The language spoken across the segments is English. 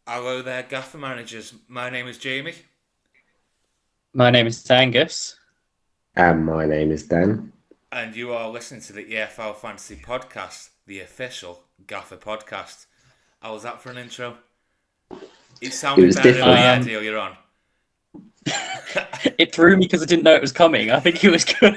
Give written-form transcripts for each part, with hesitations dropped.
Hello there, Gaffr managers. My name is Jamie, My name is Angus. And my name is Dan. and you are listening to the EFL Fantasy Podcast, the official Gaffr podcast. How was that for an intro? It It sounded was better in my different. head Um, earlier on. it threw me because I didn't know it was coming. I think it was good.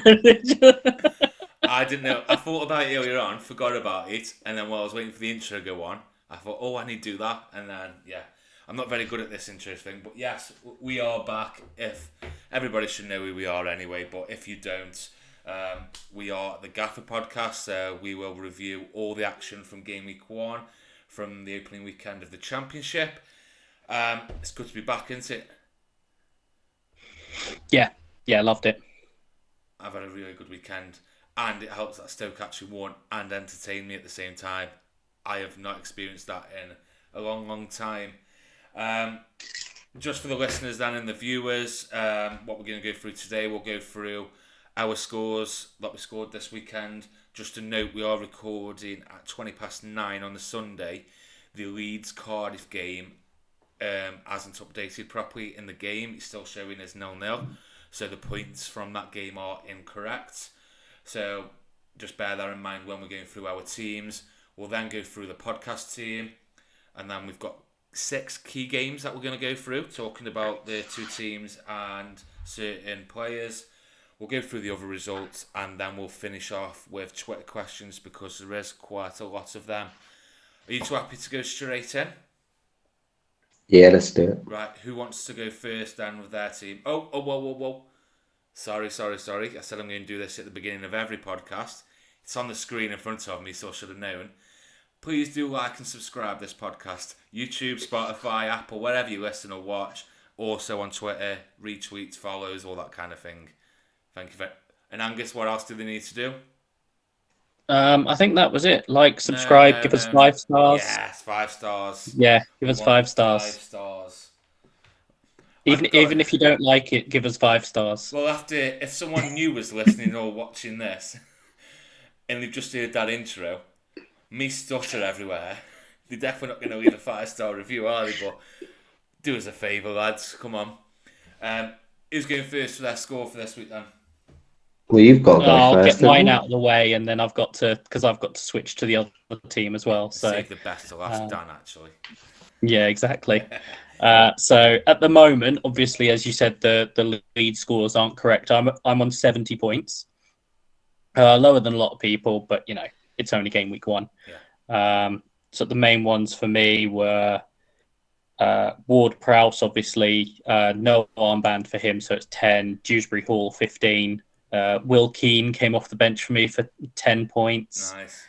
I didn't know. I thought about it earlier on, forgot about it, and then while I was waiting for the intro to go on, I thought, oh, I need to do that, and then yeah, I'm not very good at this intro thing, but yes, we are back. If everybody should know who we are anyway, but if you don't, we are the Gaffer Podcast. We will review all the action from game week 1, from the opening weekend of the Championship. It's good to be back, isn't it? Yeah, yeah, loved it. I've had a really good weekend, and it helps that Stoke actually won and entertained me at the same time. I have not experienced that in a long, long time. Um, just for the listeners then and the viewers, what we're going to go through today, we'll go through our scores that we scored this weekend. Just to note, we are recording at 9:20 on the Sunday. The Leeds Cardiff game hasn't updated properly in the game. It's still showing as 0-0. So the points from that game are incorrect. So just bear that in mind when we're going through our teams. We'll then go through the podcast team, and then we've got 6 key games that we're going to go through, talking about the 2 teams and certain players. We'll go through the other results, and then we'll finish off with Twitter questions because there is quite a lot of them. Are you too happy to go straight in? Yeah, let's do it. Right, who wants to go first then with their team? Oh, whoa, whoa, whoa. Sorry. I said I'm going to do this at the beginning of every podcast. It's on the screen in front of me, so I should have known. Please do like and subscribe this podcast. YouTube, Spotify, Apple, wherever you listen or watch. Also on Twitter, retweets, follows, all that kind of thing. Thank you. And Angus, what else do they need to do? I think that was it. Like, No, subscribe, no, give us no, no. 5 stars. Yes, 5 stars. Yeah, give We us want five 5 stars. stars. Even I've got. even if you don't like it, give us 5 stars. Well, after if someone new was listening or watching this, and they've just heard that intro, me stutter everywhere. They're definitely not going to leave a 5 star review, are they? But do us a favour, lads. Come on. Who's going first for their score for this week then? Well, you've got to go I'll get first, mine haven't out of the way, and then I've got to switch to the other team as well. So, Save the best to last, uh, Dan, actually. yeah, exactly. So at the moment, obviously, as you said, the lead scores aren't correct. I'm on 70 points, lower than a lot of people, but it's only game week 1. Yeah. So the main ones for me were Ward Prowse, obviously, no armband for him, so it's 10. Dewsbury Hall, 15. Will Keane came off the bench for me for 10 points. Nice.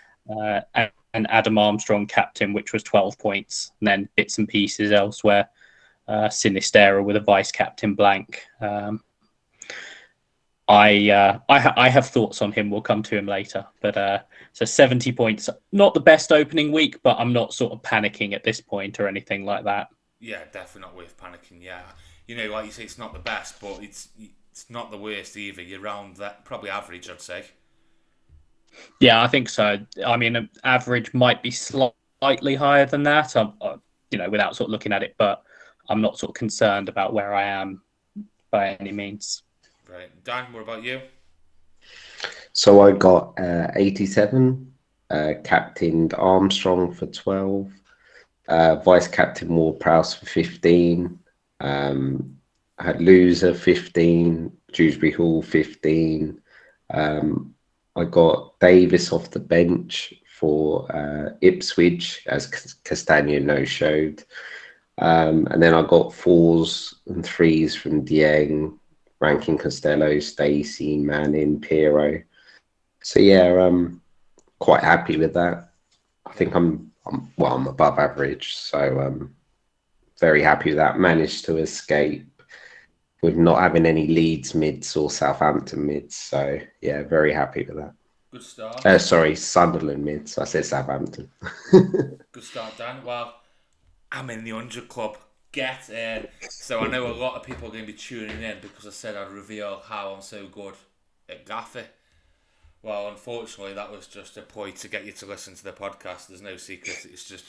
And Adam Armstrong, captain, which was 12 points. And then bits and pieces elsewhere. Sinistera with a vice captain blank. I have thoughts on him. We'll come to him later. But so 70 points, not the best opening week, but I'm not sort of panicking at this point or anything like that. Yeah, definitely not worth panicking. Yeah, like you say, it's not the best, but it's not the worst either. You're around that, probably average, I'd say. Yeah, I think so. I mean, average might be slightly higher than that. Without sort of looking at it, but I'm not sort of concerned about where I am by any means. Right, Dan, what about you? So I got 87, captained Armstrong for 12, vice captain Ward Prowse for 15, I had Loser 15, Dewsbury Hall 15. Um, I got Davis off the bench for Ipswich as Castagna no showed. And then I got 4s and 3s from Dieng, Rankin Costello, Stacey, Manning, Piero. So yeah, quite happy with that. I think I'm above average, so very happy with that. Managed to escape with not having any Leeds mids or Southampton mids. So yeah, very happy with that. Good start. Sorry, Sunderland mids. I said Southampton. Good start, Dan. Well, I'm in the 100 club. Get in. So I know a lot of people are going to be tuning in because I said I'd reveal how I'm so good at Gaffy. Well, unfortunately, that was just a ploy to get you to listen to the podcast. There's no secret. It's just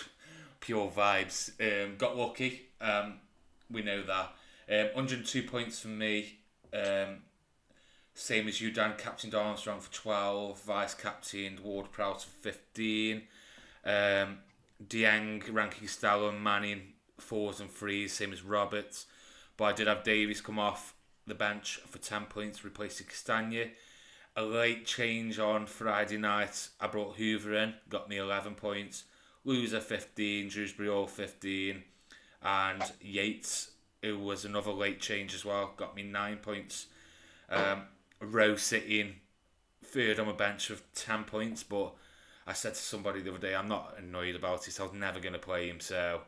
pure vibes. Got lucky. We know that. 102 points from me. Same as you, Dan. Captained Armstrong for 12. Vice captained Ward-Prowse for 15. Dieng ranking Stella and Manning 4s and 3s, same as Roberts. But I did have Davies come off the bench for 10 points, replacing Castagna. A late change on Friday night. I brought Hoover in, got me 11 points. Loser 15, Dewsbury Hall 15. And Yates, who was another late change as well, got me 9 points. Rowe sitting third on my bench with 10 points, but I said to somebody the other day, I'm not annoyed about it. I was never going to play him, so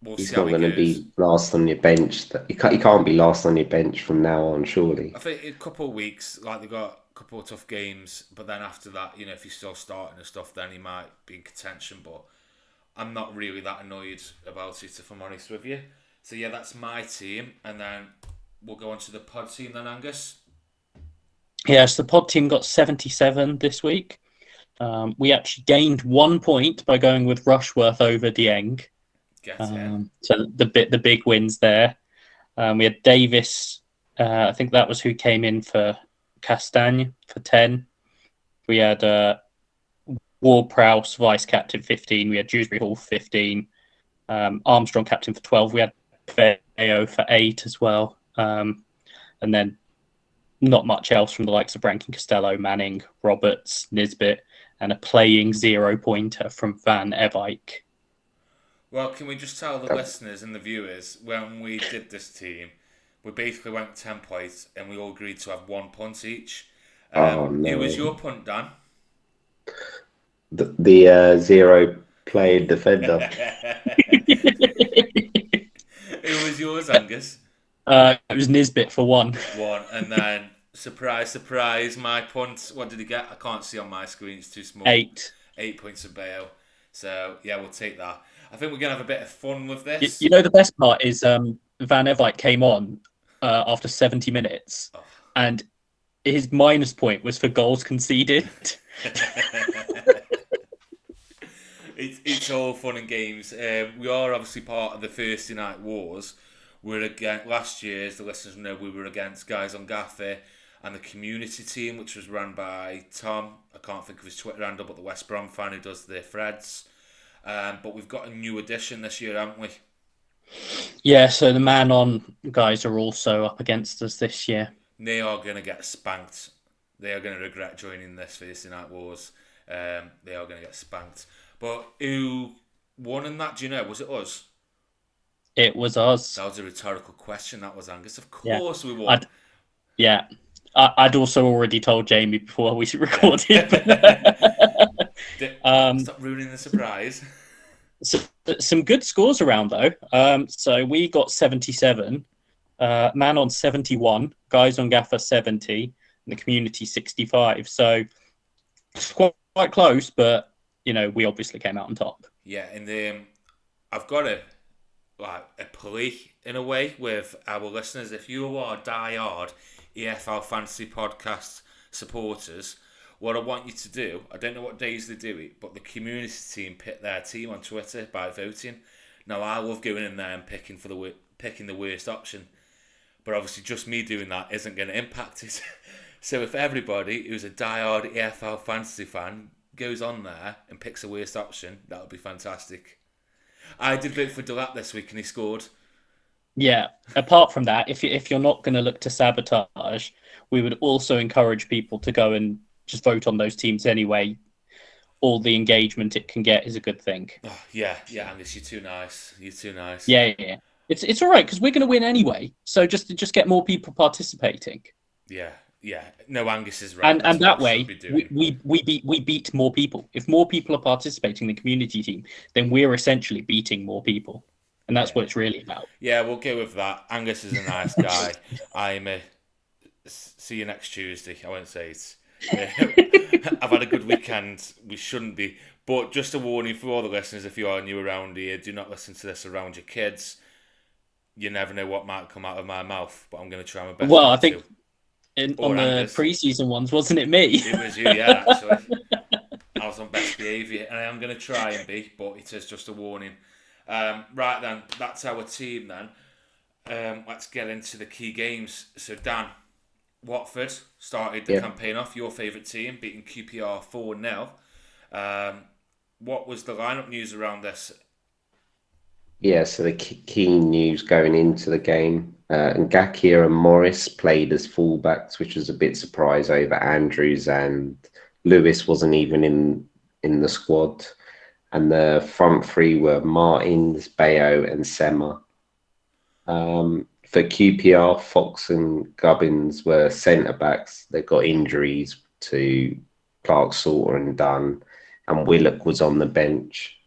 we'll He's see how not he going to goes. be last on your bench. He can't be last on your bench from now on, surely. I think in a couple of weeks, like they've got a couple of tough games, but then after that, if he's still starting and stuff, then he might be in contention. But I'm not really that annoyed about it, if I'm honest with you. So yeah, that's my team, and then we'll go on to the pod team then, Angus. Yes, the pod team got 77 this week. We actually gained 1 point by going with Rushworth over Dieng. So the big wins there. We had Davis. I think that was who came in for Castagne for 10. We had Ward-Prowse, vice captain 15. We had Dewsbury Hall 15. Armstrong captain for 12. We had Bayo for 8 as well. And then not much else from the likes of Rankin Costello, Manning, Roberts, Nisbet, and a playing 0-pointer from Van Ebike. Well, can we just tell the listeners and the viewers, when we did this team, we basically went templates and we all agreed to have 1 punt each. Oh, no. Who was your punt, Dan? The zero playing defender. Who was yours, Angus? It was Nisbet for 1. 1, and then surprise, surprise, my punt. What did he get? I can't see on my screen; it's too small. 8. 8 points of Bale. So yeah, we'll take that. I think we're gonna have a bit of fun with this. You know, the best part is Van Evite came on after 70 minutes, and his minus point was for goals conceded. It's all fun and games. We are obviously part of the Thursday Night Wars. We're against last year, as the listeners know, we were against guys on Gaffr and the community team, which was run by Tom. I can't think of his Twitter handle, but the West Brom fan who does the threads. But we've got a new addition this year, haven't we? Yeah, so the Man On guys are also up against us this year. They are going to get spanked. They are going to regret joining this Thursday Night Wars. They are going to get spanked. But who won in that, do you know? Was it us? It was us. That was a rhetorical question, that was, Angus. Of course we won. I'd also already told Jamie before we recorded. Stop ruining the surprise. So, some good scores around, though. So we got 77, Man On 71, guys on Gaffr 70, and the community 65. So it's quite close, but, we obviously came out on top. Yeah, and I've got a plea in a way with our listeners. If you are diehard EFL Fantasy Podcast supporters, what I want you to do, I don't know what days they do it, but the community team pick their team on Twitter by voting. Now, I love going in there and picking the worst option, but obviously just me doing that isn't going to impact it. So if everybody who's a diehard EFL Fantasy fan goes on there and picks the worst option, that would be fantastic. I did vote for Delap this week and he scored. Yeah, apart from that, if you're not going to look to sabotage, we would also encourage people to go and just vote on those teams anyway. All the engagement it can get is a good thing. Oh, yeah, Angus, you're too nice. Yeah. It's all right because we're going to win anyway. So just get more people participating. Yeah. No, Angus is right. And that way, we beat more people. If more people are participating in the community team, then we're essentially beating more people. And that's what it's really about. Yeah, we'll go with that. Angus is a nice guy. See you next Tuesday. I won't say it. I've had a good weekend. We shouldn't be. But just a warning for all the listeners, if you are new around here, do not listen to this around your kids. You never know what might come out of my mouth, but I'm going to try my best. Well, I think on Angus. the pre-season ones, wasn't it me? It was you, yeah, actually. I was on best behaviour, and I am going to try and be, but it is just a warning. Right then, that's our team then. Let's get into the key games. So Dan, Watford started the campaign off, your favourite team, beating QPR 4-0. What was the lineup news around this? Yeah, so the key news going into the game, Ngakia and Morris played as fullbacks, which was a bit surprise over Andrews, and Lewis wasn't even in the squad. And the front three were Martins, Bayo, and Sema. For QPR, Fox and Gubbins were centre backs. They got injuries to Clark, Salter, and Dunn, and Willock was on the bench.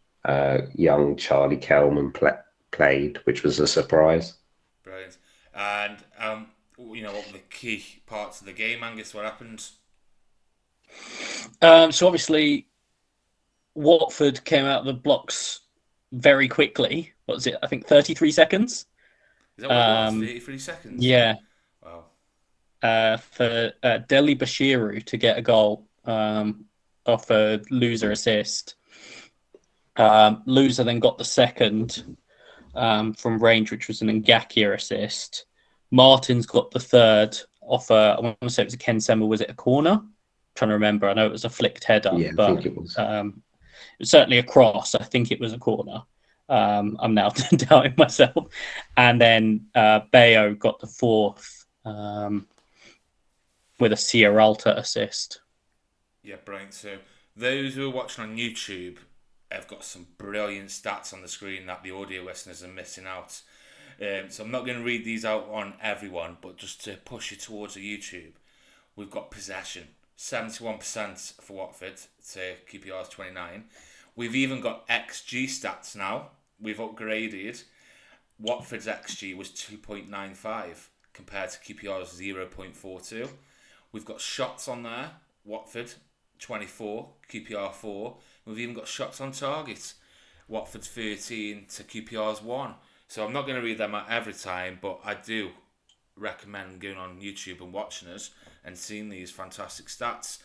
Young Charlie Kelman played, which was a surprise. Brilliant. And what were the key parts of the game, Angus? What happened? So obviously, Watford came out of the blocks very quickly. What was it? I think 33 seconds. Is that what it was? 33 seconds? Yeah. Wow. For Deli Bashiru to get a goal off a loser assist. Loser then got the second from range, which was an Ngakia assist. Martin's got the third off I want to say it was a Ken Sema. Was it a corner? I'm trying to remember. I know it was a flicked header, but I think it was. It was certainly a cross. I think it was a corner. I'm now doubting myself. And then Bayo got the fourth with a Sierralta assist. Yeah, brilliant. So those who are watching on YouTube have got some brilliant stats on the screen that the audio listeners are missing out. So I'm not going to read these out on everyone, but just to push you towards the YouTube, we've got possession, 71% for Watford to QPR's 29%. We've even got XG stats now. We've upgraded. Watford's XG was 2.95 compared to QPR's 0.42. We've got shots on there. Watford 24, QPR 4. We've even got shots on target. Watford's 13 to QPR's 1. So I'm not going to read them out every time, but I do recommend going on YouTube and watching us and seeing these fantastic stats.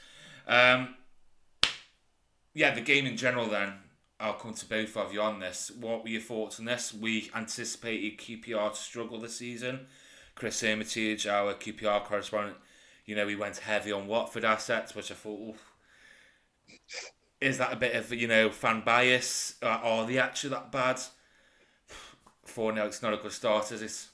The game in general then, I'll come to both of you on this. What were your thoughts on this? We anticipated QPR to struggle this season. Chris Hermitage, our QPR correspondent, he went heavy on Watford assets, which I thought, is that a bit of, fan bias? Are they actually that bad? 4-0, it's not a good start, is it?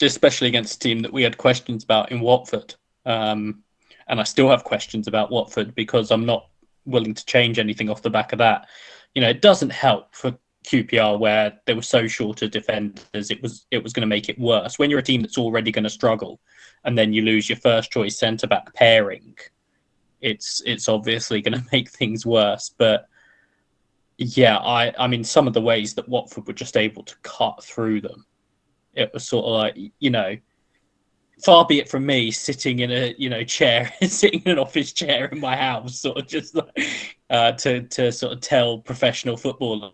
Especially against a team that we had questions about in Watford. And I still have questions about Watford because I'm not willing to change anything off the back of that. It doesn't help for QPR where they were so short of defenders. It was going to make it worse. When you're a team that's already going to struggle and then you lose your first choice centre-back pairing, it's obviously going to make things worse. But yeah, I mean, some of the ways that Watford were just able to cut through them, it was sort of like, far be it from me sitting in a chair, sitting in an office chair in my house, sort of just like, to sort of tell professional footballers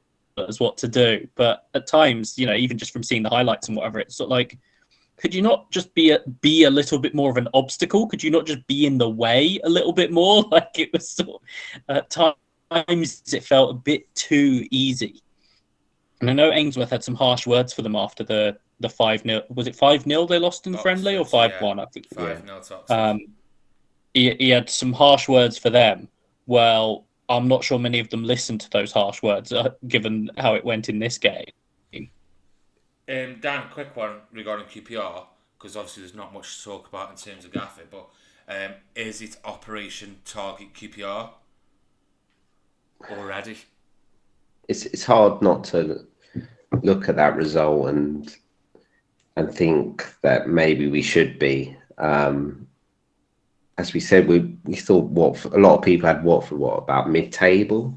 what to do. But at times, even just from seeing the highlights and whatever, it's sort of like, could you not just be a little bit more of an obstacle? Could you not just be in the way a little bit more? Like it was sort of, at times it felt a bit too easy. And I know Ainsworth had some harsh words for them after the 5-0. Was it 5-0 they lost in the friendly or 5-1? I think 5-0 to Oxford. He had some harsh words for them. Well, I'm not sure many of them listened to those harsh words, given how it went in this game. Dan, quick one regarding QPR, because obviously there's not much to talk about in terms of Gaffr, but is it Operation Target QPR already? It's hard not to look at that result and think that maybe we should be. As we said, we thought Watford, a lot of people had Watford about mid-table,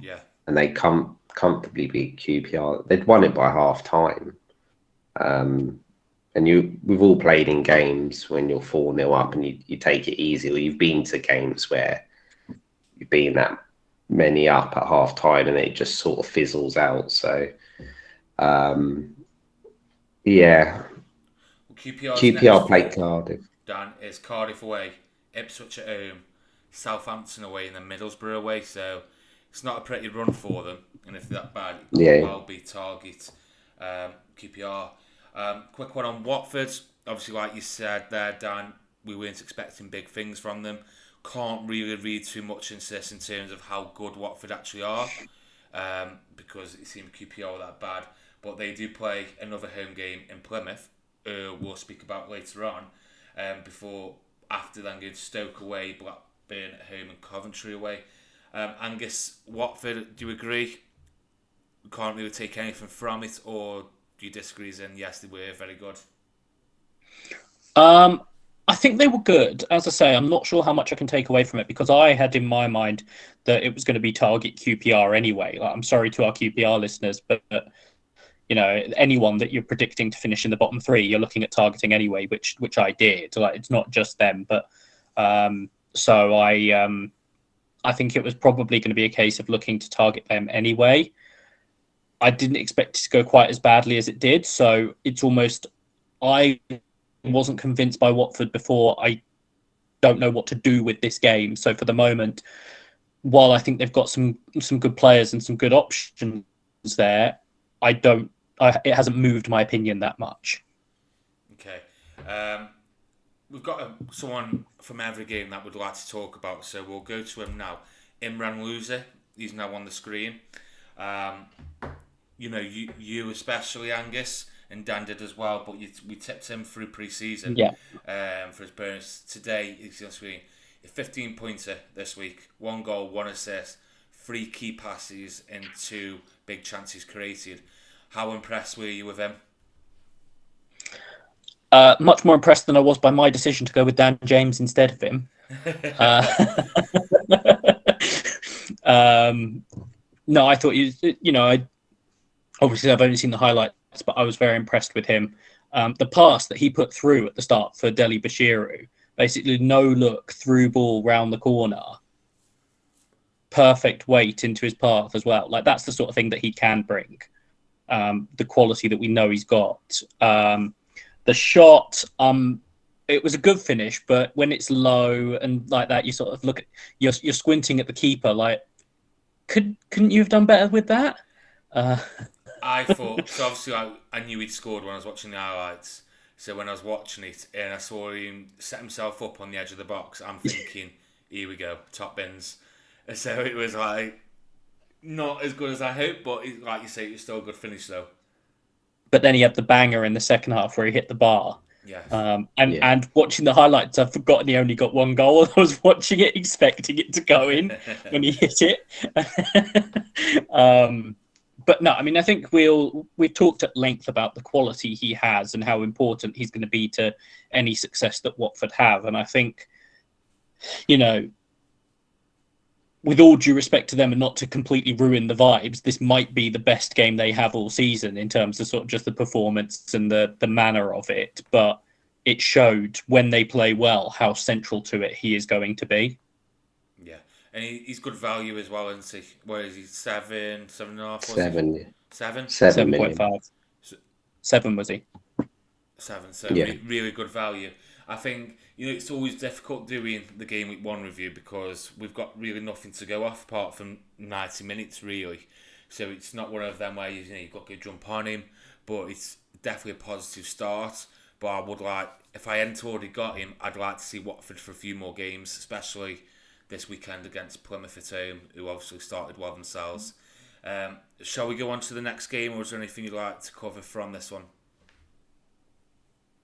and they comfortably beat QPR. They'd won it by half time. And we've all played in games when you're 4-0 up and you take it easy, or you've been to games where you've been that many up at half time and it just sort of fizzles out. So, QPR played Cardiff. Dan, is Cardiff away, Ipswich at home, Southampton away and then Middlesbrough away, so it's not a pretty run for them. And if they're that bad, it could well be target QPR. Quick one on Watford. Obviously, like you said there, Dan, we weren't expecting big things from them. Can't really read too much into this in terms of how good Watford actually are, because it seemed QPR were that bad. But they do play another home game in Plymouth, we'll speak about later on, after then going to Stoke away, Blackburn at home and Coventry away. Angus, Watford, do you agree? We can't really take anything from it, or do you disagree? And yes, they were very good. I think they were good. As I say, I'm not sure how much I can take away from it because I had in my mind that it was going to be target QPR anyway. Like, I'm sorry to our QPR listeners, but anyone that you're predicting to finish in the bottom three, you're looking at targeting anyway, which I did. Like, it's not just them, but so I think it was probably going to be a case of looking to target them anyway. I didn't expect it to go quite as badly as it did, so it's almost I wasn't convinced by Watford before. I don't know what to do with this game. So for the moment, while I think they've got some good players and some good options there, it hasn't moved my opinion that much. Okay. We've got someone from every game that we'd like to talk about, so we'll go to him now. Imran Loser, he's now on the screen. You especially, Angus, and Dan did as well, but we tipped him through pre-season for his bonus. Today, he's on screen. A 15-pointer this week, 1 goal, 1 assist, 3 key passes and 2 big chances created. How impressed were you with him? Much more impressed than I was by my decision to go with Dan James instead of him. No, I thought obviously I've only seen the highlights, but I was very impressed with him. The pass that he put through at the start for Deli Bashiru, basically no look through ball round the corner, perfect weight into his path as well. Like, that's the sort of thing that he can bring. The quality that we know he's got. The shot, it was a good finish, but when it's low and like that, you sort of look at you're squinting at the keeper. Like, couldn't you have done better with that? I thought so. Obviously, I knew he'd scored when I was watching the highlights. So when I was watching it and I saw him set himself up on the edge of the box, I'm thinking, here we go, top bins. So it was like not as good as I hoped, but like you say, it was still a good finish though. But then he had the banger in the second half where he hit the bar. Yes. And watching the highlights, I've forgotten he only got 1 goal. I was watching it, expecting it to go in when he hit it. But no, I mean, I think we've talked at length about the quality he has and how important he's going to be to any success that Watford have. And I think, with all due respect to them and not to completely ruin the vibes, this might be the best game they have all season in terms of sort of just the performance and the manner of it. But it showed when they play well how central to it he is going to be. Yeah, and he's good value as well, isn't he? Where is he? 7.5? 7. 7? 7.5. 7 was he? 7. So really good value. I think it's always difficult doing the game week 1 review because we've got really nothing to go off apart from 90 minutes really. So it's not one of them where you've got to jump on him, but it's definitely a positive start. But I would like, if I hadn't already got him, I'd like to see Watford for a few more games, especially this weekend against Plymouth at home, who obviously started well themselves. Shall we go on to the next game, or is there anything you'd like to cover from this one?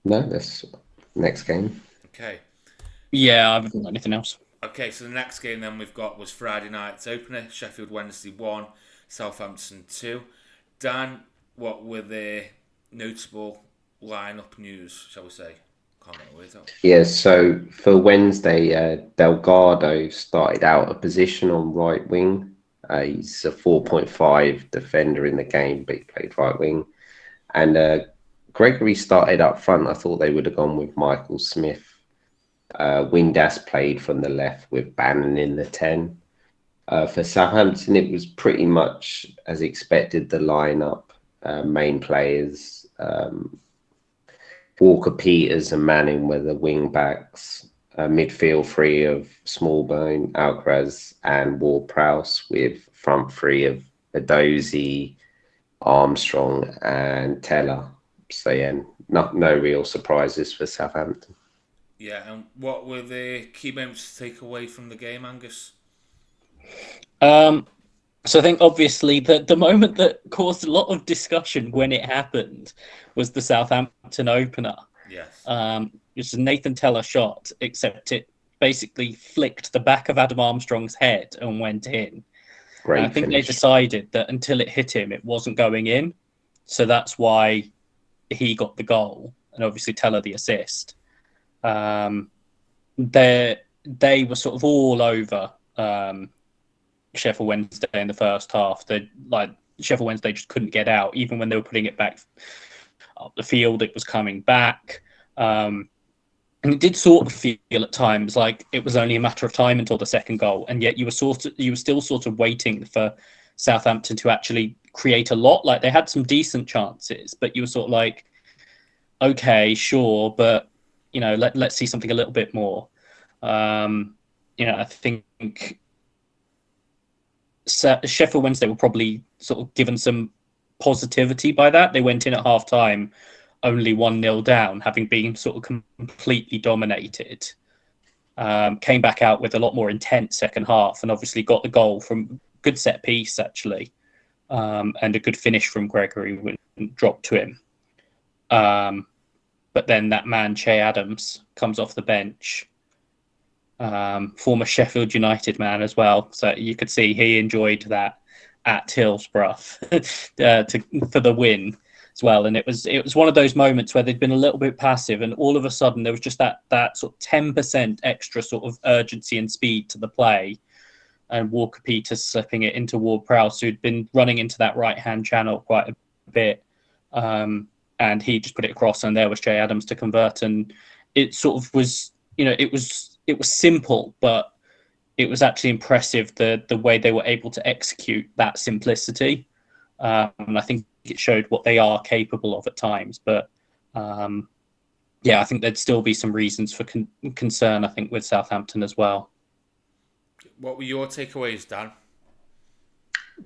No, that's next game. Okay. Yeah, I haven't got anything else. Okay, so the next game then we've got was Friday night's opener, Sheffield Wednesday 1, Southampton 2. Dan, what were the notable line-up news, shall we say? Can't get words out. Yeah, so for Wednesday, Delgado started out a position on right wing. He's a 4.5 defender in the game, but he played right wing. And Gregory started up front. I thought they would have gone with Michael Smith. Windass played from the left with Bannon in the 10. For Southampton, it was pretty much as expected, the lineup. Main players, Walker-Peters and Manning were the wing backs. a midfield three of Smallbone, Alcaraz, and Ward-Prowse, with front three of Edozie, Armstrong, and Teller. So yeah, no real surprises for Southampton. Yeah, and what were the key moments to take away from the game, Angus? So I think obviously the moment that caused a lot of discussion when it happened was the Southampton opener. Yes. It was a Nathan Teller shot, except it basically flicked the back of Adam Armstrong's head and went in. And I Great think they finish. decided that until it hit him, it wasn't going in. So that's why he got the goal, and obviously Teller the assist. They were sort of all over Sheffield Wednesday in the first half. Sheffield Wednesday just couldn't get out, even when they were putting it back up the field. It was coming back, and it did sort of feel at times like it was only a matter of time until the second goal, and yet you were still sort of waiting for Southampton to actually create a lot. Like they had some decent chances, but you were sort of like, okay, sure, but let's see something a little bit more. I think Sheffield Wednesday were probably sort of given some positivity by that. They went in at half time only 1-0 down, having been sort of completely dominated. Came back out with a lot more intense second half and obviously got the goal from good set piece, actually, and a good finish from Gregory when dropped to him. But then that man, Che Adams, comes off the bench. Former Sheffield United man as well. So you could see he enjoyed that at Hillsborough for the win as well. And it was one of those moments where they'd been a little bit passive, and all of a sudden there was just that sort of 10% extra sort of urgency and speed to the play. And Walker Peters slipping it into Ward-Prowse, who'd been running into that right-hand channel quite a bit. And he just put it across, and there was Che Adams to convert. And it sort of was, it was simple, but it was actually impressive the way they were able to execute that simplicity. And I think it showed what they are capable of at times. But I think there'd still be some reasons for concern, I think, with Southampton as well. What were your takeaways, Dan?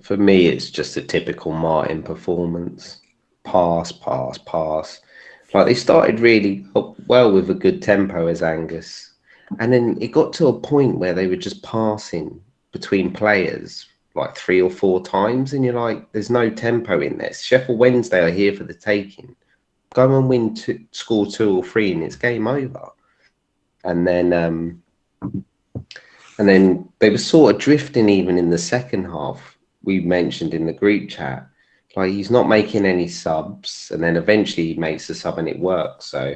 For me, it's just a typical Martin performance. Pass. Like they started really well with a good tempo as Angus. And then it got to a point where they were just passing between players like 3 or 4 times. And you're like, there's no tempo in this. Sheffield Wednesday are here for the taking. Go and win, score 2 or 3 and it's game over. And then they were sort of drifting even in the second half. We mentioned in the group chat, like he's not making any subs, and then eventually he makes a sub and it works. So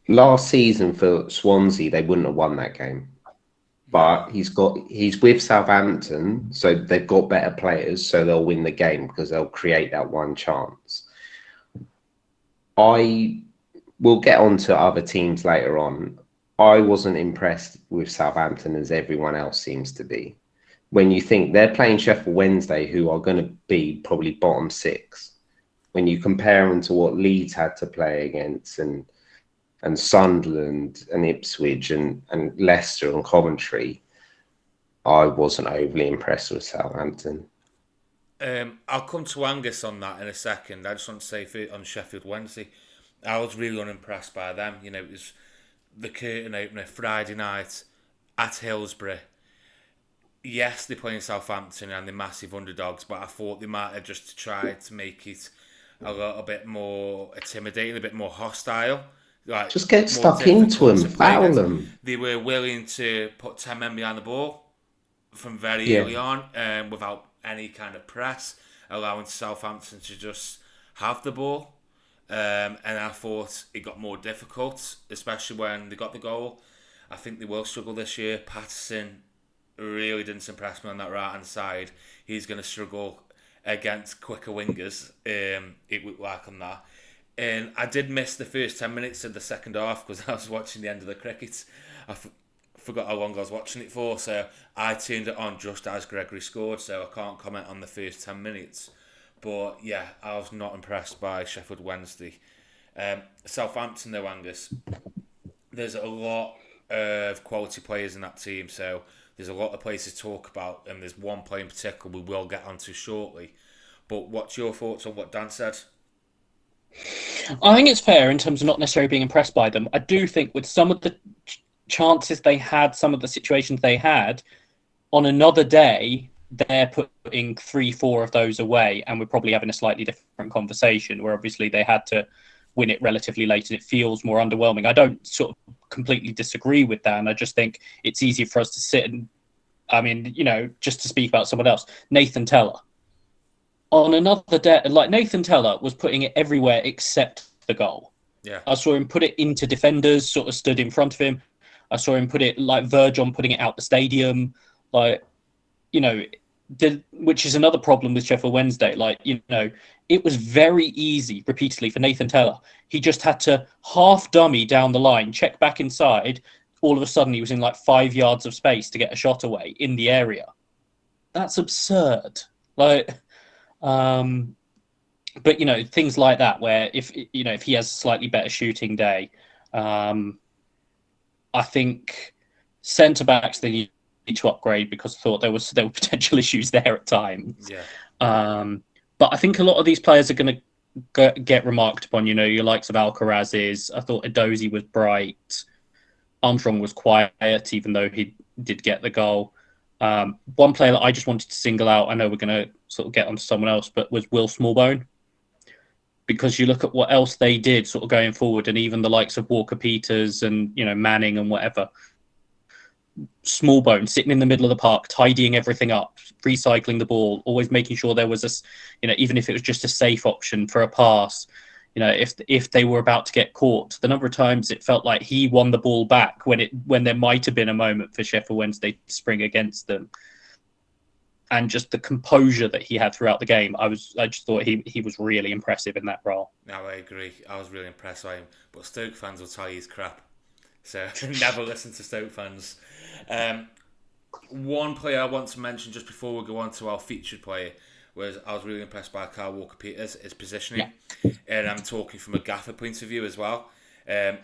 last season for Swansea, they wouldn't have won that game. But he's with Southampton, so they've got better players, so they'll win the game because they'll create that one chance. I will get on to other teams later on. I wasn't impressed with Southampton as everyone else seems to be. When you think they're playing Sheffield Wednesday, who are going to be probably bottom 6, when you compare them to what Leeds had to play against and Sunderland and Ipswich and Leicester and Coventry, I wasn't overly impressed with Southampton. I'll come to Angus on that in a second. I just want to say on Sheffield Wednesday, I was really unimpressed by them. It was the curtain opener Friday night at Hillsborough. Yes, they're playing Southampton and they're massive underdogs, but I thought they might have just tried to make it a little bit more intimidating, a bit more hostile. Like, just get stuck into them, foul them. They were willing to put 10 men behind the ball from very early on, without any kind of press, allowing Southampton to just have the ball. And I thought it got more difficult, especially when they got the goal. I think they will struggle this year. Patterson really didn't impress me on that right hand side. He's going to struggle against quicker wingers. It looked like on that. And I did miss the first 10 minutes of the second half because I was watching the end of the cricket. I forgot how long I was watching it for, so I turned it on just as Gregory scored, so I can't comment on the first 10 minutes. But yeah, I was not impressed by Sheffield Wednesday. Southampton though, Angus, there's a lot of quality players in that team, so there's a lot of players to talk about, and there's one player in particular we will get onto shortly. But what's your thoughts on what Dan said? I think it's fair in terms of not necessarily being impressed by them. I do think with some of the chances they had, some of the situations they had, on another day, they're putting 3, 4 of those away, and we're probably having a slightly different conversation where obviously they had to win it relatively late and it feels more underwhelming. I don't sort of completely disagree with that. And I just think it's easier for us to sit and, I mean, just to speak about someone else, Nathan Teller. On another day, like Nathan Teller was putting it everywhere except the goal. Yeah. I saw him put it into defenders, sort of stood in front of him. I saw him put it like verge on putting it out the stadium. Like, which is another problem with Sheffield Wednesday. Like, it was very easy repeatedly for Nathan Teller. He just had to half dummy down the line, check back inside. All of a sudden, he was in like 5 yards of space to get a shot away in the area. That's absurd. Like, but things like that, where if he has a slightly better shooting day, I think centre backs they need to upgrade because I thought there were potential issues there at times. Yeah. But I think a lot of these players are going to get remarked upon. Your likes of Alcaraz's. I thought Edozie was bright. Armstrong was quiet, even though he did get the goal. One player that I just wanted to single out, I know we're going to sort of get onto someone else, but was Will Smallbone. Because you look at what else they did sort of going forward, and even the likes of Walker Peters and, Manning and whatever. Smallbone sitting in the middle of the park, tidying everything up, recycling the ball, always making sure there was even if it was just a safe option for a pass. If they were about to get caught, the number of times it felt like he won the ball back when there might have been a moment for Sheffield Wednesday to spring against them. And just the composure that he had throughout the game, I just thought he was really impressive in that role. No, I agree. I was really impressed by him. But Stoke fans will tell you he's crap. So never listen to Stoke fans. One player I want to mention just before we go on to our featured player was I was really impressed by Kyle Walker-Peters, his positioning. Yeah. And I'm talking from a Gaffr point of view as well.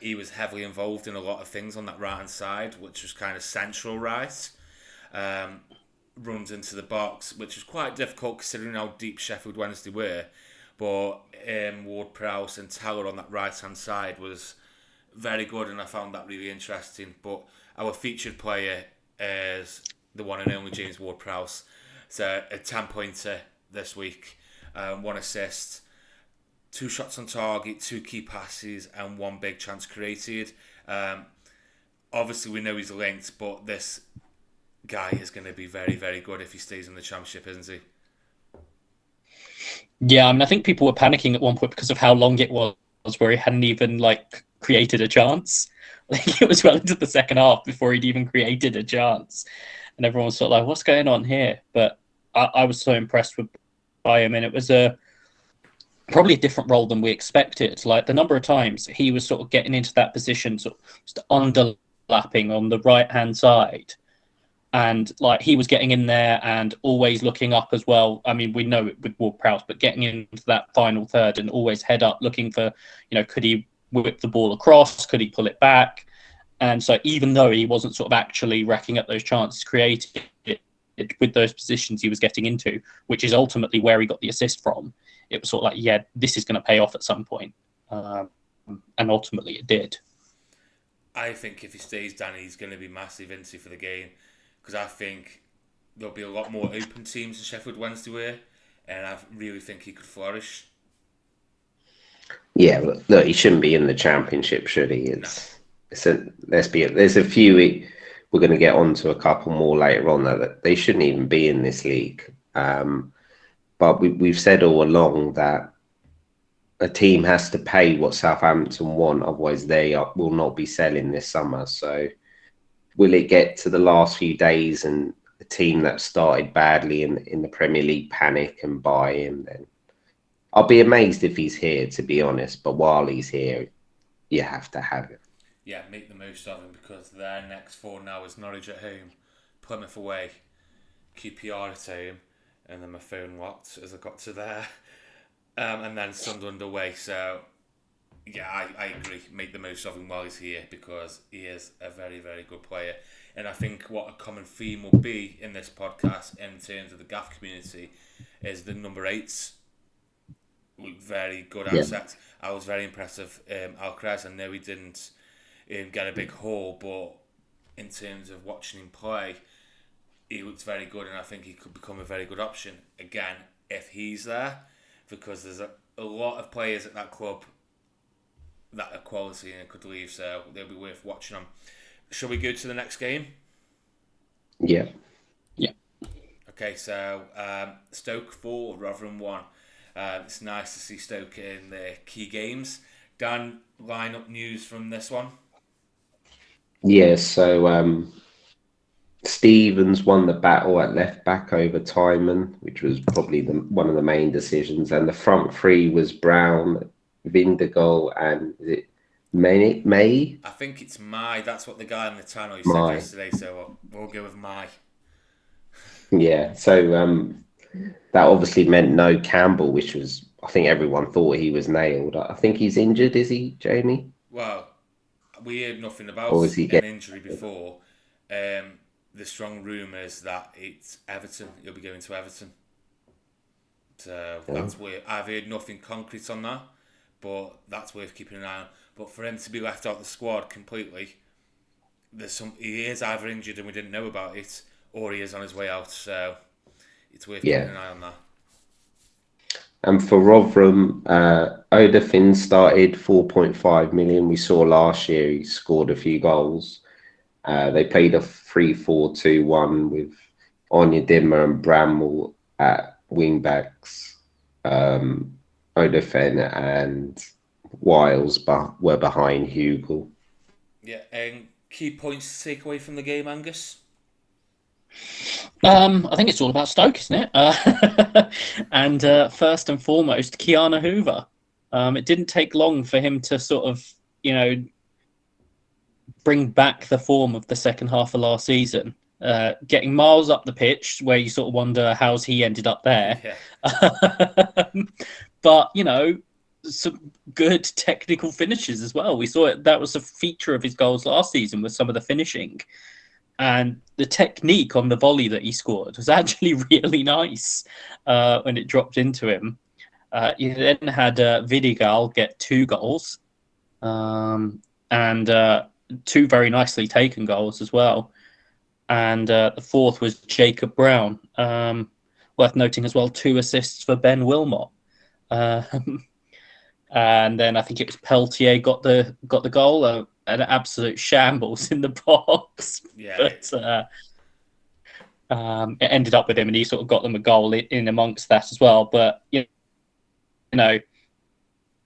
He was heavily involved in a lot of things on that right-hand side, which was kind of central right. Runs into the box, which was quite difficult considering how deep Sheffield Wednesday were. But Ward-Prowse and Teller on that right-hand side was very good, and I found that really interesting. But our featured player is the one and only James Ward-Prowse. So a 10-pointer this week, 1 assist, 2 shots on target, 2 key passes, and 1 big chance created. Obviously, we know he's linked, but this guy is going to be very, very good if he stays in the Championship, isn't he? Yeah, I mean, I think people were panicking at one point because of how long it was where he hadn't even created a chance. I think it was well into the second half before he'd even created a chance, and everyone was sort of like, "What's going on here?" But I was so impressed by him, and it was probably a different role than we expected. Like the number of times he was sort of getting into that position, sort of just underlapping on the right hand side. And he was getting in there and always looking up as well. I mean, we know it with Ward-Prowse, but getting into that final third and always head up, looking for, could he whip the ball across? Could he pull it back? And so even though he wasn't sort of actually racking up those chances created with those positions he was getting into, which is ultimately where he got the assist from, it was sort of like, yeah, this is going to pay off at some point. And ultimately it did. I think if he stays, Danny, he's going to be massive into for the game. Because I think there'll be a lot more open teams in Sheffield Wednesday were, and I really think he could flourish. Yeah, look, he shouldn't be in the Championship, should he? There's a few. We're going to get onto a couple more later on that they shouldn't even be in this league. But we've said all along that a team has to pay what Southampton want, otherwise they will not be selling this summer. So will it get to the last few days and the team that started badly in the Premier League panic and buy him? Then I'll be amazed if he's here, to be honest. But while he's here, you have to have him. Yeah, make the most of him because their next 4 now is Norwich at home, Plymouth away, QPR at home, and then my phone locked as I got to there, and then Sunderland away. So Yeah, I agree. Make the most of him while he's here because he is a very, very good player. And I think what a common theme will be in this podcast in terms of the Gaff community is the number eights. Look very good Yeah. assets. I was very impressed with Alcaraz. I know he didn't get a big haul, but in terms of watching him play, he looks very good, and I think he could become a very good option again if he's there, because there's a lot of players at that club that are quality and could leave, so they'll be worth watching them. Shall we go to the next game? Yeah. Yeah. Okay, so Stoke 4, Rotherham 1. It's nice to see Stoke in their key games. Dan, line-up news from this one? Yeah, so Stevens won the battle at left back over Timon, which was probably one of the main decisions. And the front three was Brown, Vindigal, and is it May? I think it's Mai. That's what the guy on the channel said Mai. yesterday, so we'll go with Mai. Yeah, so that obviously meant no Campbell, which was, I think everyone thought he was nailed. I think he's injured, is he, Jamie? Well, we heard nothing Or about is he an getting... injury before. The strong rumours that it's Everton. He'll be going to Everton. So that's weird. I've heard nothing concrete on that, but that's worth keeping an eye on. But for him to be left out of the squad completely, he is either injured and we didn't know about it, or he is on his way out. So it's worth keeping an eye on that. And for Rotherham, Odafin started 4.5 million. We saw last year he scored a few goals. They played a 3-4-2-1 with Onyedinma and Bramwell at wing backs. Odafin and Wiles were behind Hugel. Yeah, and key points to take away from the game, Angus? I think it's all about Stoke, isn't it? And first and foremost, Keanu Hoover. It didn't take long for him to sort of, bring back the form of the second half of last season. Getting miles up the pitch, where you sort of wonder how's he ended up there. Yeah. But, some good technical finishes as well. We saw it. That was a feature of his goals last season with some of the finishing. And the technique on the volley that he scored was actually really nice when it dropped into him. He then had Vidigal get 2 goals and 2 very nicely taken goals as well. And the fourth was Jacob Brown. Worth noting as well, 2 assists for Ben Wilmot. And then I think it was Peltier got the goal. An absolute shambles in the box. Yeah. But it ended up with him, and he sort of got them a goal in amongst that as well. But the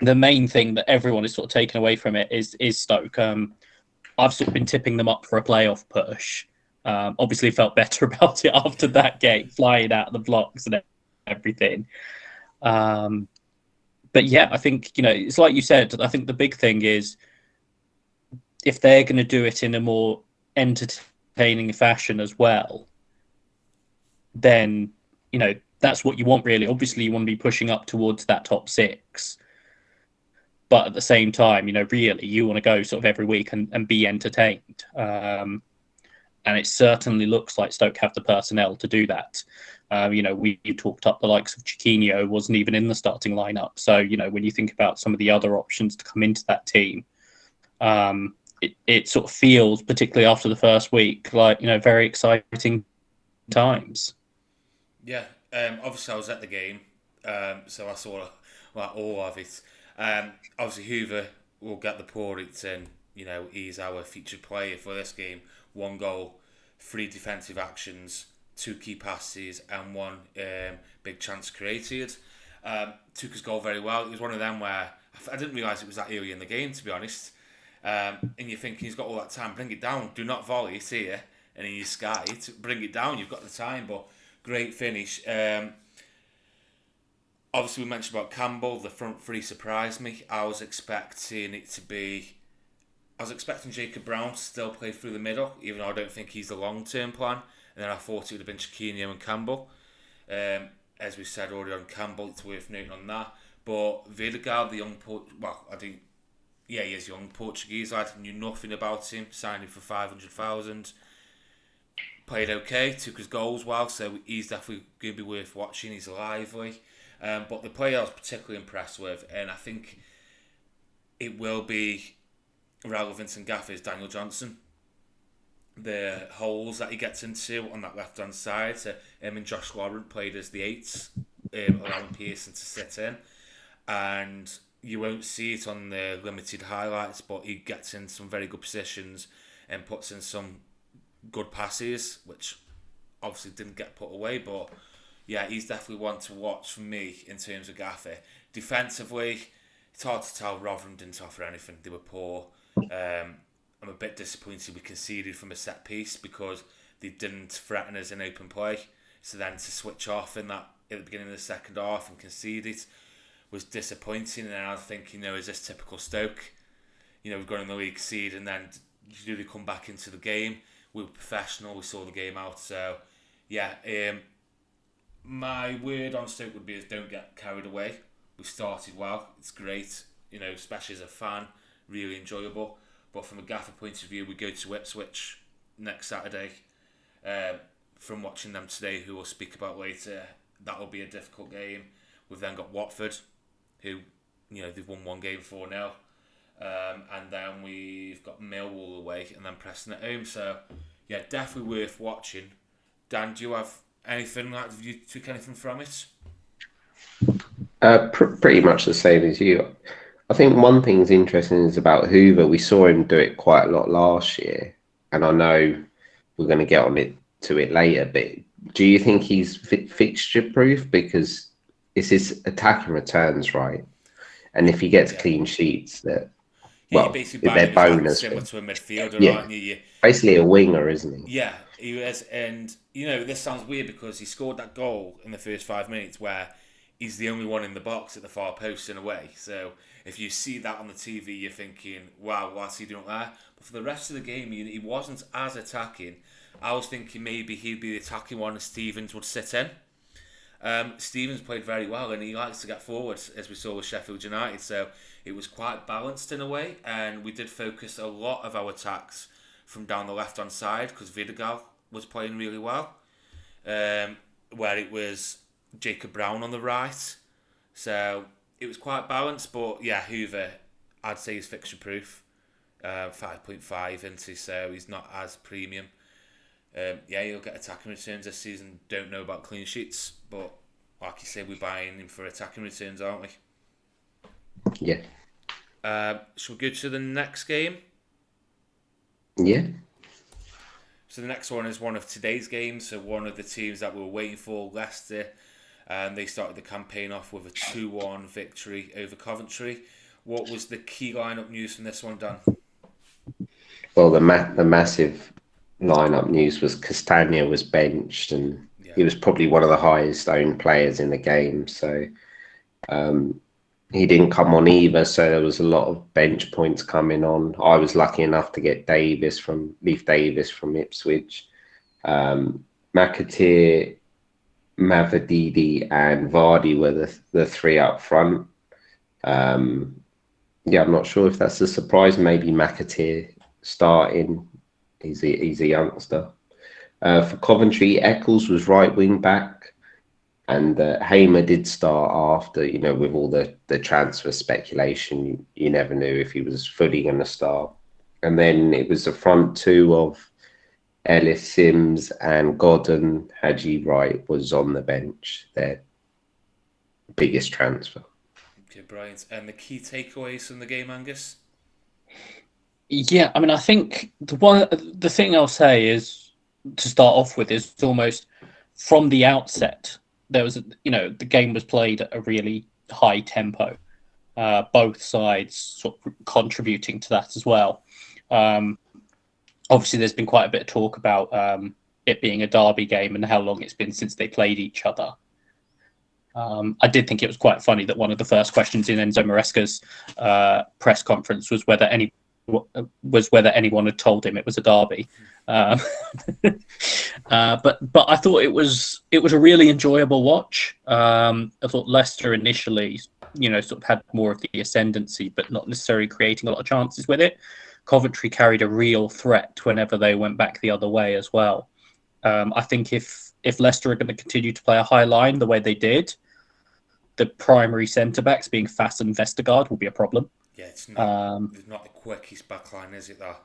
main thing that everyone is sort of taken away from it is Stoke. I've sort of been tipping them up for a playoff push. Obviously felt better about it after that game, flying out of the blocks and everything. But yeah, I think, it's like you said, I think the big thing is if they're going to do it in a more entertaining fashion as well, then, that's what you want, really. Obviously, you want to be pushing up towards that top 6. But at the same time, really, you want to go sort of every week and be entertained. And it certainly looks like Stoke have the personnel to do that. We talked up the likes of Chiquinho, wasn't even in the starting lineup. So, when you think about some of the other options to come into that team, it sort of feels, particularly after the first week, like, very exciting times. Yeah, obviously I was at the game, so I saw all of it. Obviously Hoover will get the plaudits, and he's our featured player for this game. 1 goal, 3 defensive actions, 2 key passes, and 1 big chance created. Took his goal very well. It was one of them where I didn't realise it was that early in the game, to be honest. And you're thinking he's got all that time. Bring it down. Do not volley it here, and then you sky it. Bring it down. You've got the time, but great finish. Obviously, we mentioned about Campbell. The front 3 surprised me. I was expecting Jacob Brown to still play through the middle, even though I don't think he's the long-term plan. And then I thought it would have been Chiquinho and Campbell. As we said already on Campbell, it's worth noting on that. But Vidigal, the young yeah, he is young. Portuguese lad, knew nothing about him. Signed him for 500,000. Played okay, took his goals well, so he's definitely going to be worth watching. He's lively. But the player I was particularly impressed with, and I think it will be relevant in Gaffr, is Daniel Johnson. The holes that he gets into on that left-hand side. So him and Josh Laurent played as the eights, allowing Pearson to sit in. And you won't see it on the limited highlights, but he gets in some very good positions and puts in some good passes, which obviously didn't get put away. But yeah, he's definitely one to watch for me in terms of Gaffr. Defensively, it's hard to tell. Rotherham didn't offer anything. They were poor. I'm a bit disappointed we conceded from a set piece because they didn't threaten us in open play. So then to switch off in that at the beginning of the second half and concede it was disappointing. And then I was thinking, is this typical Stoke? We've got in the league seed, and then do they come back into the game? We were professional. We saw the game out. So yeah, my word on Stoke would be is don't get carried away. We started well. It's great. Especially as a fan, really enjoyable. But from a Gaffr point of view, we go to Ipswich next Saturday. From watching them today, who we'll speak about later, that will be a difficult game. We've then got Watford, who, they've won one game 4-0. And then we've got Millwall away and then Preston at home. So, yeah, definitely worth watching. Dan, do you have anything, have you took anything from it? Pretty much the same as you. I think one thing's interesting is about Hoover. We saw him do it quite a lot last year, and I know we're going to get on to it later. But do you think he's fixture proof because it's his attacking returns, right? And if he gets clean sheets, they're bonus. Similar to a midfielder, aren't you? Basically a winger, isn't he? Yeah, he is. And this sounds weird because he scored that goal in the first 5 minutes where he's the only one in the box at the far post in a way. So if you see that on the TV, you're thinking, wow, what's he doing there? But for the rest of the game, he wasn't as attacking. I was thinking maybe he'd be the attacking one and Stevens would sit in. Stevens played very well and he likes to get forward, as we saw with Sheffield United. So it was quite balanced in a way, and we did focus a lot of our attacks from down the left-hand side because Vidigal was playing really well, where it was Jacob Brown on the right. So it was quite balanced, but yeah, Hoover, I'd say he's fixture proof. 5.5 into, so he's not as premium. He'll get attacking returns this season. Don't know about clean sheets, but like you said, we're buying him for attacking returns, aren't we? Yeah. Should we go to the next game? Yeah. So the next one is one of today's games. So one of the teams that we were waiting for, Leicester. They started the campaign off with a 2-1 victory over Coventry. What was the key lineup news from this one, Dan? Well, the massive lineup news was Castagna was benched, and he was probably one of the highest owned players in the game. So he didn't come on either. So there was a lot of bench points coming on. I was lucky enough to get Leif Davis from Ipswich. McAteer, Mavadidi and Vardy were the three up front. I'm not sure if that's a surprise. Maybe McAteer starting. He's a youngster. For Coventry, Eccles was right wing back, and Hamer did start after. With all the transfer speculation, you never knew if he was fully going to start. And then it was the front two of Ellis Sims and Godden. Haji Wright was on the bench. Their biggest transfer. Okay, brilliant. And the key takeaways from the game, Angus? Yeah, I think the thing I'll say is, to start off with, is almost from the outset there was the game was played at a really high tempo. Both sides sort of contributing to that as well. Obviously, there's been quite a bit of talk about it being a derby game and how long it's been since they played each other. I did think it was quite funny that one of the first questions in Enzo Maresca's press conference was whether anyone had told him it was a derby. But I thought it was a really enjoyable watch. I thought Leicester initially sort of had more of the ascendancy, but not necessarily creating a lot of chances with it. Coventry carried a real threat whenever they went back the other way as well. I think if Leicester are going to continue to play a high line the way they did, the primary centre backs being Fass and Vestergaard will be a problem. Yeah, it's not the quickest backline, is it? That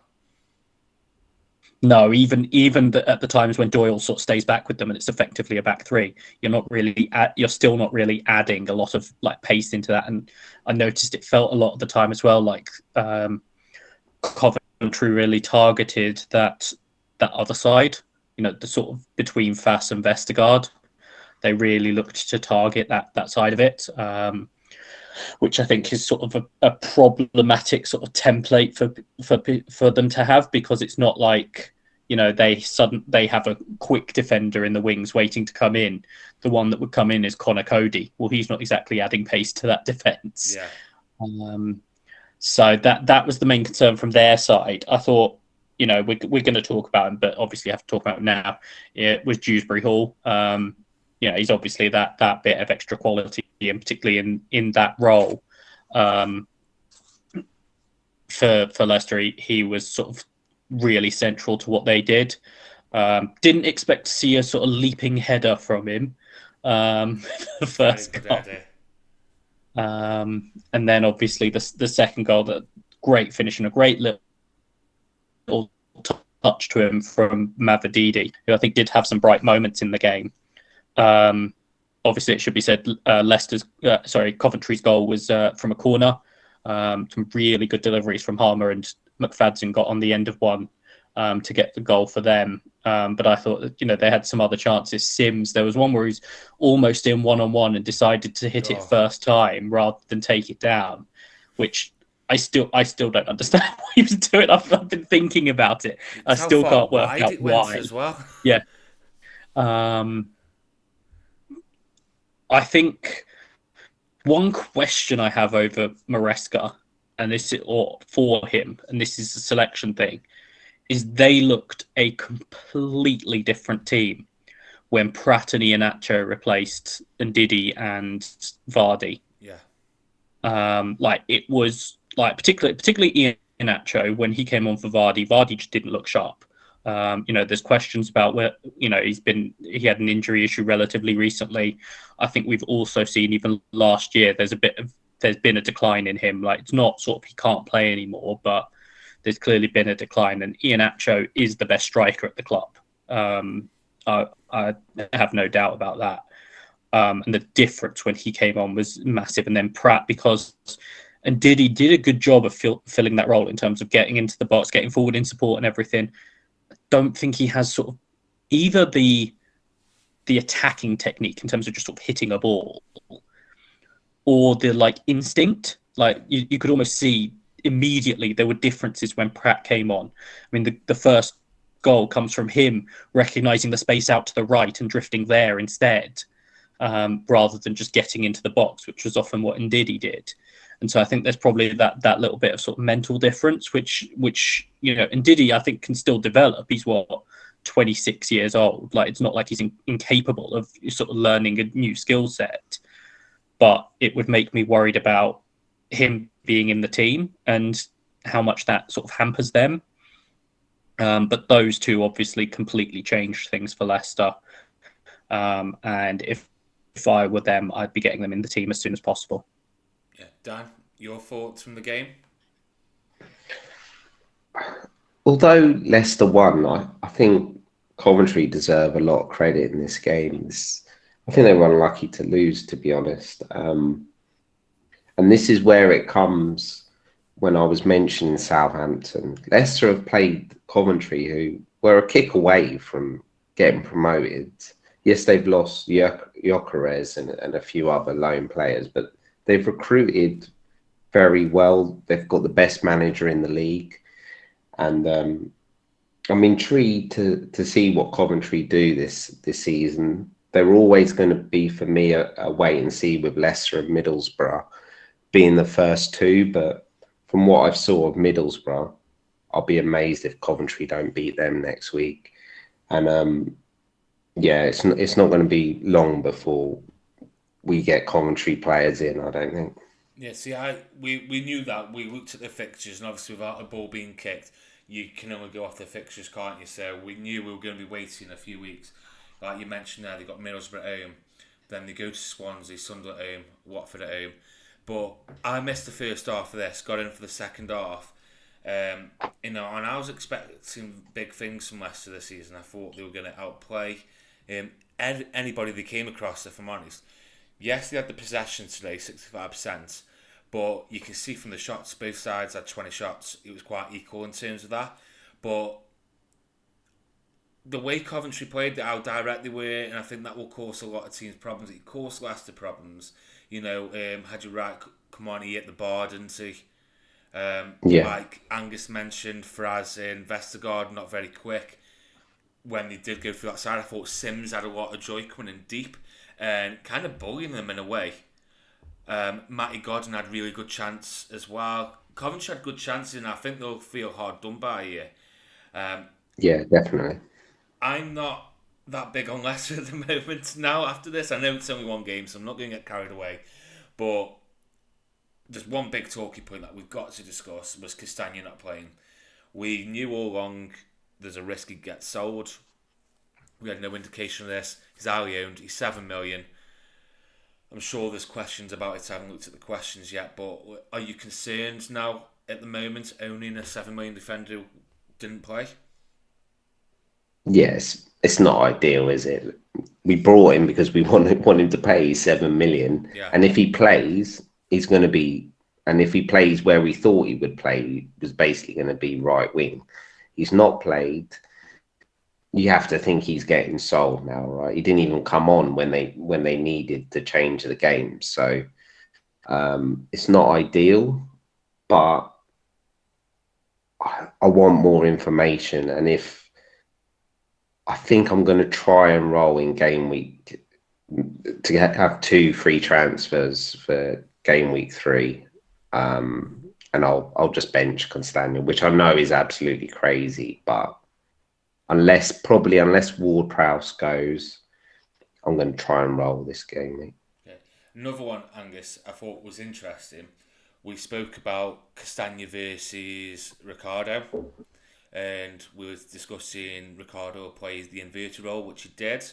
no, even at the times when Doyle sort of stays back with them and it's effectively a back three, you're still not really adding a lot of like pace into that. And I noticed it felt a lot of the time as well like Coventry really targeted that other side. The sort of between Fass and Vestergaard. They really looked to target that side of it, which I think is sort of a problematic sort of template for them to have, because it's not like they have a quick defender in the wings waiting to come in. The one that would come in is Connor Cody. Well, he's not exactly adding pace to that defence. Yeah. So that was the main concern from their side. I thought, we're going to talk about him, but obviously have to talk about him now. It was Dewsbury Hall. He's obviously that bit of extra quality, and particularly in that role for Leicester, he was sort of really central to what they did. Didn't expect to see a sort of leaping header from him the first goal. And then obviously the second goal, that great finish and a great little touch to him from Mavididi, who I think did have some bright moments in the game. Obviously, it should be said, Coventry's goal was from a corner. Some really good deliveries from Harmer, and McFadden got on the end of one to get the goal for them. But I thought that, they had some other chances. Sims, there was one where he's almost in one-on-one and decided to hit it first time rather than take it down, which I still don't understand what he was doing. I've been thinking about it. I still can't work out why. As well. Yeah. I think one question I have over Maresca, and for him, and this is a selection thing, is they looked a completely different team when Pratt and Iheanacho replaced Ndidi and Vardy. Yeah. It was particularly Iheanacho, when he came on for Vardy just didn't look sharp. There's questions about where, he had an injury issue relatively recently. I think we've also seen even last year, there's been a decline in him. Like, it's not sort of he can't play anymore, but there's clearly been a decline, and Iheanacho is the best striker at the club. I have no doubt about that. And the difference when he came on was massive. And then Pratt, and Diddy did a good job of filling that role in terms of getting into the box, getting forward in support and everything. I don't think he has sort of either the attacking technique in terms of just sort of hitting a ball, or the instinct. You could almost see immediately there were differences when Pratt came on. I mean, the first goal comes from him recognizing the space out to the right and drifting there instead, rather than just getting into the box, which was often what Ndidi did. And so I think there's probably that little bit of sort of mental difference, which Ndidi, I think, can still develop. He's 26 years old. It's not like he's incapable of sort of learning a new skill set. But it would make me worried about him being in the team and how much that sort of hampers them. But those two obviously completely changed things for Leicester. And if I were them, I'd be getting them in the team as soon as possible. Yeah, Dan, your thoughts from the game? Although Leicester won, I think Coventry deserve a lot of credit in this game. I think they were unlucky to lose, to be honest. And this is where it comes when I was mentioning Southampton. Leicester have played Coventry, who were a kick away from getting promoted. Yes, they've lost Gyökeres and a few other loan players, but they've recruited very well. They've got the best manager in the league. And I'm intrigued to see what Coventry do this season. They're always going to be, for me, a wait and see with Leicester and Middlesbrough being the first two. But from what I've saw of Middlesbrough, I'll be amazed if Coventry don't beat them next week. And it's not going to be long before we get Coventry players in. I don't think. Yeah, see, we knew that. We looked at the fixtures, and obviously without a ball being kicked, you can only go off the fixtures, can't you? So we knew we were going to be waiting a few weeks. Like you mentioned there, they got Middlesbrough at home, then they go to Swansea, Sunderland at home, Watford at home. But I missed the first half of this, got in for the second half. And I was expecting big things from Leicester this season. I thought they were going to outplay anybody they came across, if I'm honest. Yes, they had the possession today, 65%, but you can see from the shots, both sides had 20 shots. It was quite equal in terms of that. But the way Coventry played, how direct they were, and I think that will cause a lot of teams problems. It caused Leicester problems. Had you right, come on, he hit the bar, didn't he? Like Angus mentioned, Fraz and Vestergaard not very quick. When they did go through that side, I thought Sims had a lot of joy coming in deep and kind of bullying them in a way. Matty Godden had really good chance as well. Coventry had good chances, and I think they'll feel hard done by here. Yeah, definitely. I'm not that big on Leicester at the moment now after this. I know it's only one game, so I'm not going to get carried away. But there's one big talking point that we've got to discuss was Castagna not playing. We knew all along there's a risk he gets sold. We had no indication of this. He's highly owned. He's 7 million. I'm sure there's questions about it. I haven't looked at the questions yet, but are you concerned now at the moment owning a 7 million defender who didn't play? Yes, it's not ideal, is it? We brought him because we want him to pay 7 million, and if he plays, he's going to be. And if he plays where we thought he would play, he was basically going to be right wing. He's not played. You have to think he's getting sold now, right? He didn't even come on when they needed to change the game, so it's not ideal. But I want more information, and if I think I'm going to try and roll in game week to have 2 free transfers for game week 3, and I'll just bench Castagna, which I know is absolutely crazy, but unless Ward-Prowse goes, I'm going to try and roll this game week. Okay. Another one, Angus, I thought was interesting. We spoke about Castagna versus Ricardo, and we were discussing Ricardo plays the inverted role, which he did.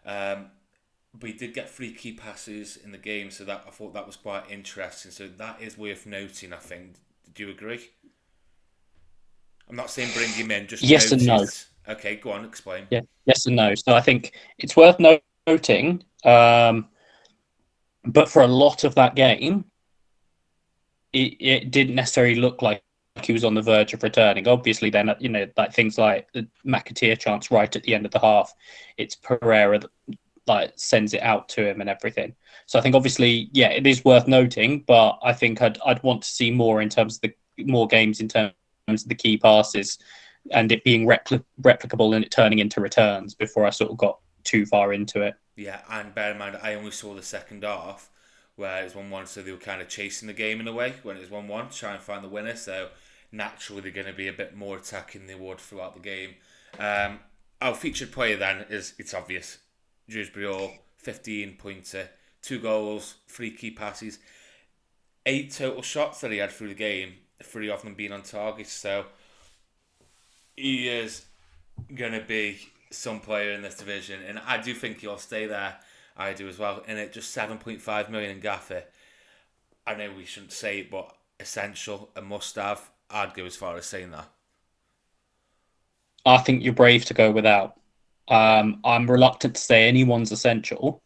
But he did get 3 key passes in the game, so that I thought that was quite interesting. So that is worth noting, I think. Do you agree? I'm not saying bring him in, just yes notice. And no. Okay, go on, explain. Yeah, yes and no. So I think it's worth noting, but for a lot of that game, it didn't necessarily look like he was on the verge of returning. Obviously, then like things like the McAteer chance right at the end of the half, it's Pereira that sends it out to him and everything. So I think obviously, yeah, it is worth noting, but I think I'd want to see more in terms of more games in terms of the key passes and it being replicable and it turning into returns before I sort of got too far into it. Yeah, and bear in mind, I only saw the second half where it was 1-1, so they were kind of chasing the game in a way when it was 1-1, trying to find the winner. So naturally, they're going to be a bit more attacking the award throughout the game. Our featured player then it's obvious. Dewsbury Hall, 15-pointer, 2 goals, 3 key passes, 8 total shots that he had through the game, 3 of them being on target. So he is going to be some player in this division, and I do think he'll stay there. I do as well. And at just 7.5 million in Gaffr, I know we shouldn't say it, but essential, a must-have. I'd go as far as saying that. I think you're brave to go without. I'm reluctant to say anyone's essential.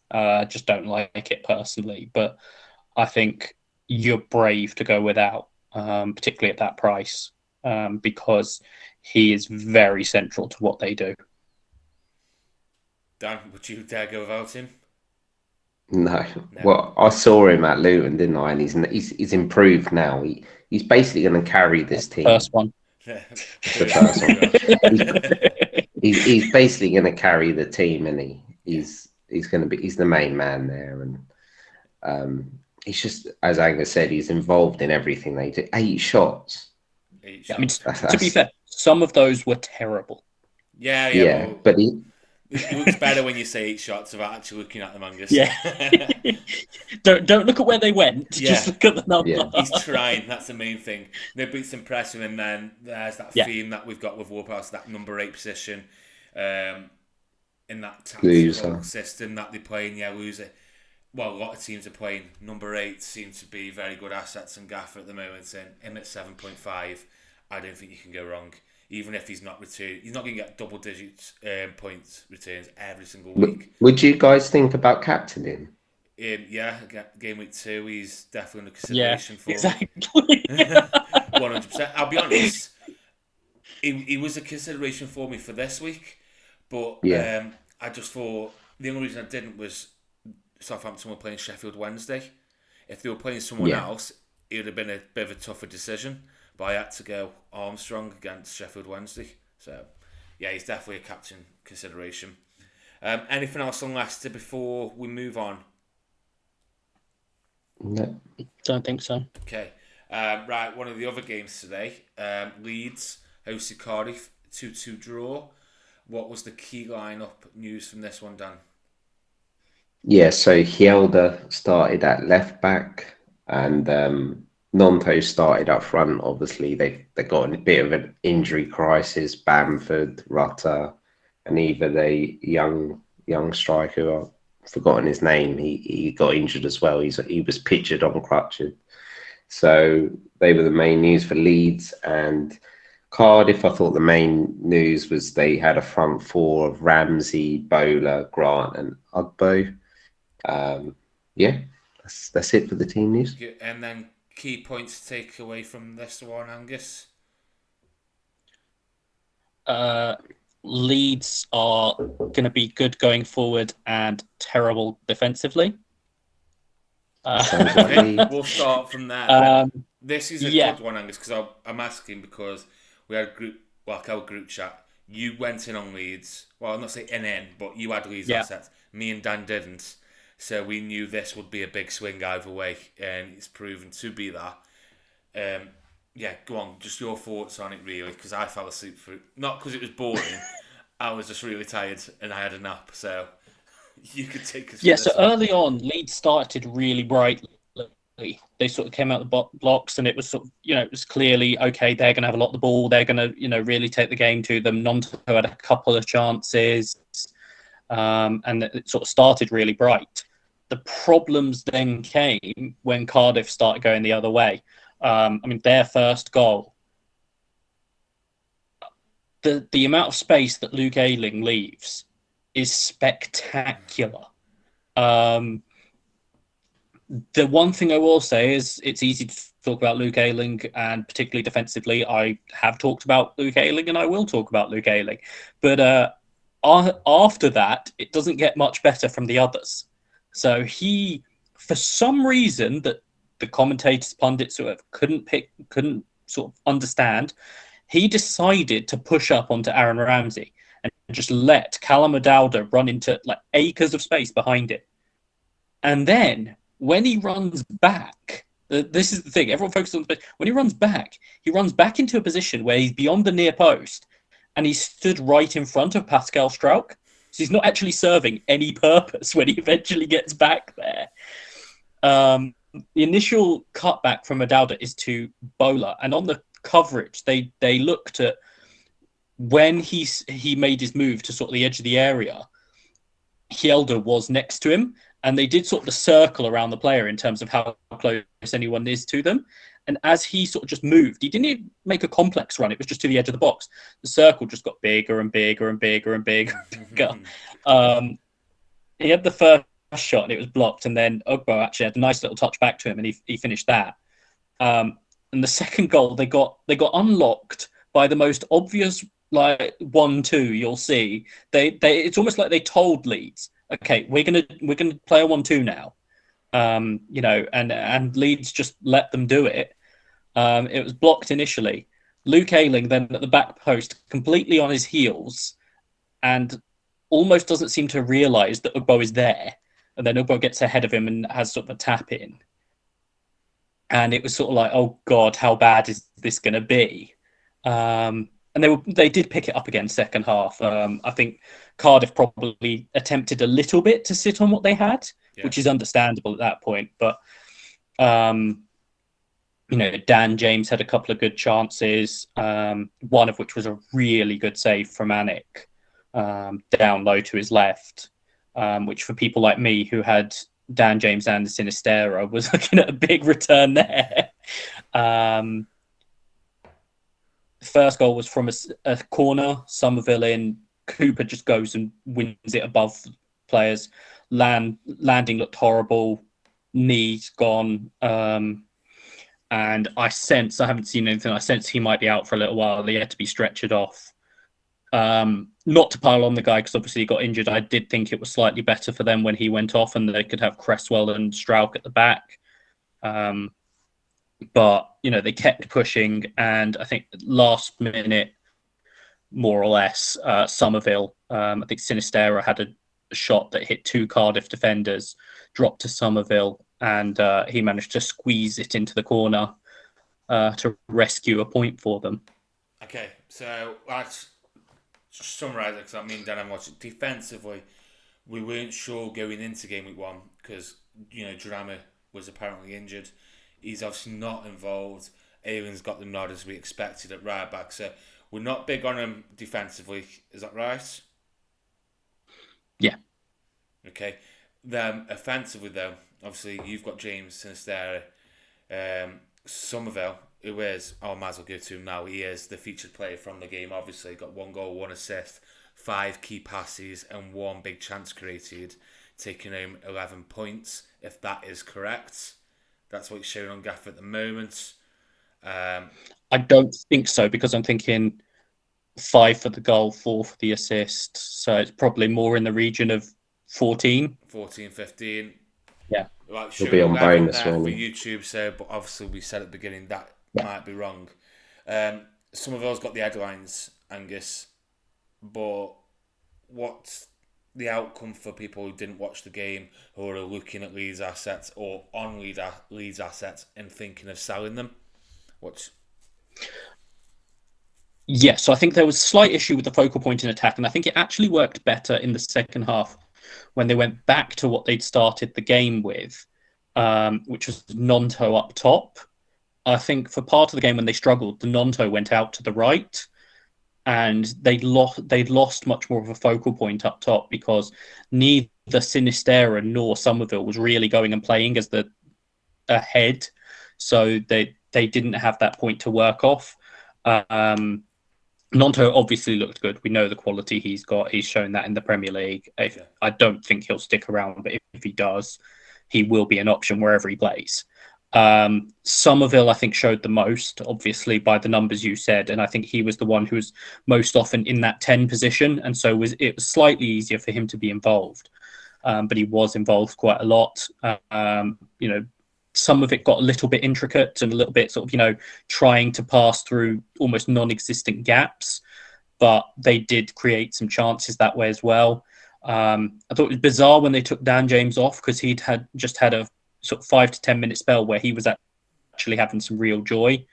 Just don't like it personally, but I think you're brave to go without, particularly at that price, because he is very central to what they do. Dan, would you dare go without him? No. Well, I saw him at Luton, didn't I? And he's improved now. He's basically going to carry this team. First one. The first one. He's basically going to carry the team, and he's the main man there, and he's just, as Angus said, he's involved in everything they do. 8 shots. I mean, to be fair, some of those were terrible. Yeah. But It looks better when you say 8 shots without actually looking at them, Angus. Yeah. don't look at where they went. Yeah. Just look at the number. Yeah. He's trying. That's the main thing. Nobody's impressive, and then there's that theme that we've got with Ward-Prowse, that number 8 position, in that tactical Loser. system that they play in. Yeah, loser. Well, a lot of teams are playing number 8. Seems to be very good assets, and Gaffr at the moment, and him at 7.5. I don't think you can go wrong. Even if he's not returned, he's not going to get double digits points returns every single week. Would you guys think about captaining? Yeah, game week 2, he's definitely under consideration for exactly. me. 100%. I'll be honest, he was a consideration for me for this week, but I just thought the only reason I didn't was Southampton were playing Sheffield Wednesday. If they were playing someone else, it would have been a bit of a tougher decision. But I had to go Armstrong against Sheffield Wednesday. So, yeah, he's definitely a captain consideration. Anything else on Leicester before we move on? No. Don't think so. Okay. Right, one of the other games today. Leeds hosted Cardiff, 2-2 draw. What was the key lineup news from this one, Dan? Yeah, so Hjelde started at left back and Nonto started up front. Obviously, they got a bit of an injury crisis. Bamford, Rutter, and either the young striker, I've forgotten his name, he got injured as well. He was pictured on crutches. So they were the main news for Leeds. And Cardiff, I thought the main news was they had a front four of Ramsey, Bowler, Grant, and Ugbo. Yeah, that's it for the team news. And then key points to take away from this one, Angus? Leeds are going to be good going forward and terrible defensively. We'll start from there. This is a good one, Angus, because I'm asking because we had our group chat. You went in on Leeds. Well, I'm not saying in, but you had Leeds assets. Me and Dan didn't. So we knew this would be a big swing either way, and it's proven to be that. Go on, just your thoughts on it, really, because I fell asleep for it. Not because it was boring, I was just really tired and I had a nap, so you could take us. Yeah, so early on, Leeds started really brightly. They sort of came out the blocks, and it was sort of, it was clearly, okay, they're going to have a lot of the ball, they're going to, really take the game to them. Nonto had a couple of chances, and it sort of started really bright. The problems then came when Cardiff started going the other way. Their first goal, the amount of space that Luke Ayling leaves is spectacular. The one thing I will say is it's easy to talk about Luke Ayling, and particularly defensively. I have talked about Luke Ayling and I will talk about Luke Ayling. But after that, it doesn't get much better from the others. So he, for some reason that the commentators, pundits, sort of couldn't sort of understand, he decided to push up onto Aaron Ramsey and just let Callum O'Dowda run into like acres of space behind it. And then when he runs back, this is the thing, everyone focuses on, but when he runs back into a position where he's beyond the near post and he's stood right in front of Pascal Struijk. So he's not actually serving any purpose when he eventually gets back there. The initial cutback from O'Dowda is to Bowler, and on the coverage, they looked at when he made his move to sort of the edge of the area, Hjelde was next to him, and they did sort of the circle around the player in terms of how close anyone is to them. And as he sort of just moved, he didn't even make a complex run. It was just to the edge of the box. The circle just got bigger and bigger and bigger and bigger and bigger. He had the first shot and it was blocked. And then Ugbo actually had a nice little touch back to him and he finished that. And the second goal, they got unlocked by the most obvious 1-2 you'll see. It's almost like they told Leeds, okay, we're gonna play a 1-2 now. And Leeds just let them do it. It was blocked initially. Luke Ayling then at the back post, completely on his heels, and almost doesn't seem to realise that Ugbo is there. And then Ugbo gets ahead of him and has sort of a tap in. And it was sort of like, oh God, how bad is this going to be? And and they did pick it up again second half. I think Cardiff probably attempted a little bit to sit on what they had, which is understandable at that point. But Dan James had a couple of good chances, one of which was a really good save from Anik down low to his left, which for people like me who had Dan James and Sinistera was looking at a big return there. First goal was from a corner. Somerville in. Cooper just goes and wins it above players. Landing looked horrible. Knees gone. And I haven't seen anything. I sense he might be out for a little while. They had to be stretchered off. Not to pile on the guy because obviously he got injured. I did think it was slightly better for them when he went off and they could have Cresswell and Strauch at the back. But, they kept pushing. And I think last minute, more or less, Somerville, I think Sinistera had a shot that hit 2 Cardiff defenders, dropped to Somerville, and he managed to squeeze it into the corner to rescue a point for them. Okay, so let's summarise it, because I mean, Dan, I'm watching. Defensively, we weren't sure going into game week 1 because, Drama was apparently injured. He's obviously not involved. Aylin's got the nod as we expected at right back. So we're not big on him defensively. Is that right? Yeah. Okay. Then offensively, though, obviously you've got James Sinistera, Somerville, who is, I might as well go to him now. He is the featured player from the game. Obviously, got 1 goal, 1 assist, 5 key passes, and 1 big chance created, taking home 11 points. If that is correct. That's what's shown on Gaffr at the moment. I don't think so, because I'm thinking 5 for the goal, 4 for the assist. So it's probably more in the region of 14. 14, 15. Yeah. Like, He'll be on bonus for YouTube, so, but obviously we said at the beginning that might be wrong. Somerville's got the headlines, Angus, but what's the outcome for people who didn't watch the game or are looking at Leeds assets or on Leeds assets and thinking of selling them? Yeah, so I think there was a slight issue with the focal point in attack, and I think it actually worked better in the second half when they went back to what they'd started the game with, which was Nonto up top. I think for part of the game when they struggled, the Nonto went out to the right, and they'd lost much more of a focal point up top because neither Sinistera nor Somerville was really going and playing as the head, so they didn't have that point to work off. Nonto obviously looked good. We know the quality he's got. He's shown that in the Premier League. I don't think he'll stick around, but if he does, he will be an option wherever he plays. Somerville, I think, showed the most, obviously, by the numbers you said, and I think he was the one who was most often in that 10 position, and so it was slightly easier for him to be involved. But he was involved quite a lot. Some of it got a little bit intricate and a little bit sort of, trying to pass through almost non-existent gaps, but they did create some chances that way as well. I thought it was bizarre when they took Dan James off because he'd just had a sort of 5 to 10 minute spell where he was actually having some real joy,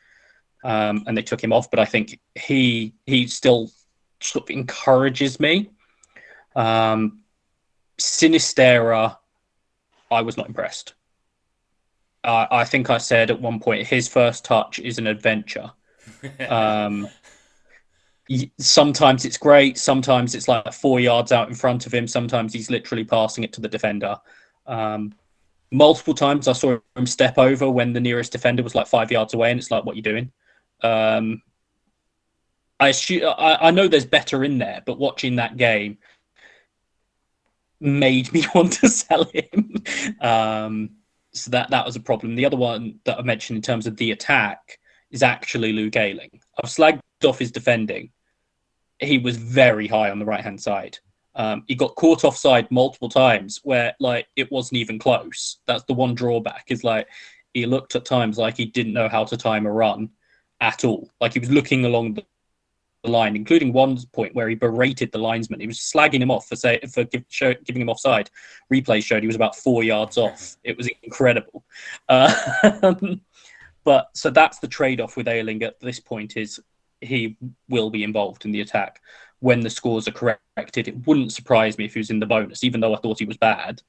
and they took him off. But I think he still sort of encourages me. Sinistera, I was not impressed. I think I said at one point his first touch is an adventure. Sometimes it's great. Sometimes it's like 4 yards out in front of him. Sometimes he's literally passing it to the defender. Multiple times I saw him step over when the nearest defender was like 5 yards away, and it's like, what are you doing? I know there's better in there, but watching that game made me want to sell him. So that was a problem. The other one that I mentioned in terms of the attack is actually Luke Ayling. I've slagged off his defending. He was very high on the right-hand side. He got caught offside multiple times where it wasn't even close. That's the one drawback, is he looked at times like he didn't know how to time a run at all. He was looking along the line, including one point where he berated the linesman. He was slagging him off for giving him offside. Replay showed he was about 4 yards off. It was incredible. But so that's the trade-off with Ayling at this point, is he will be involved in the attack. When the scores are corrected, it wouldn't surprise me if he was in the bonus, even though I thought he was bad.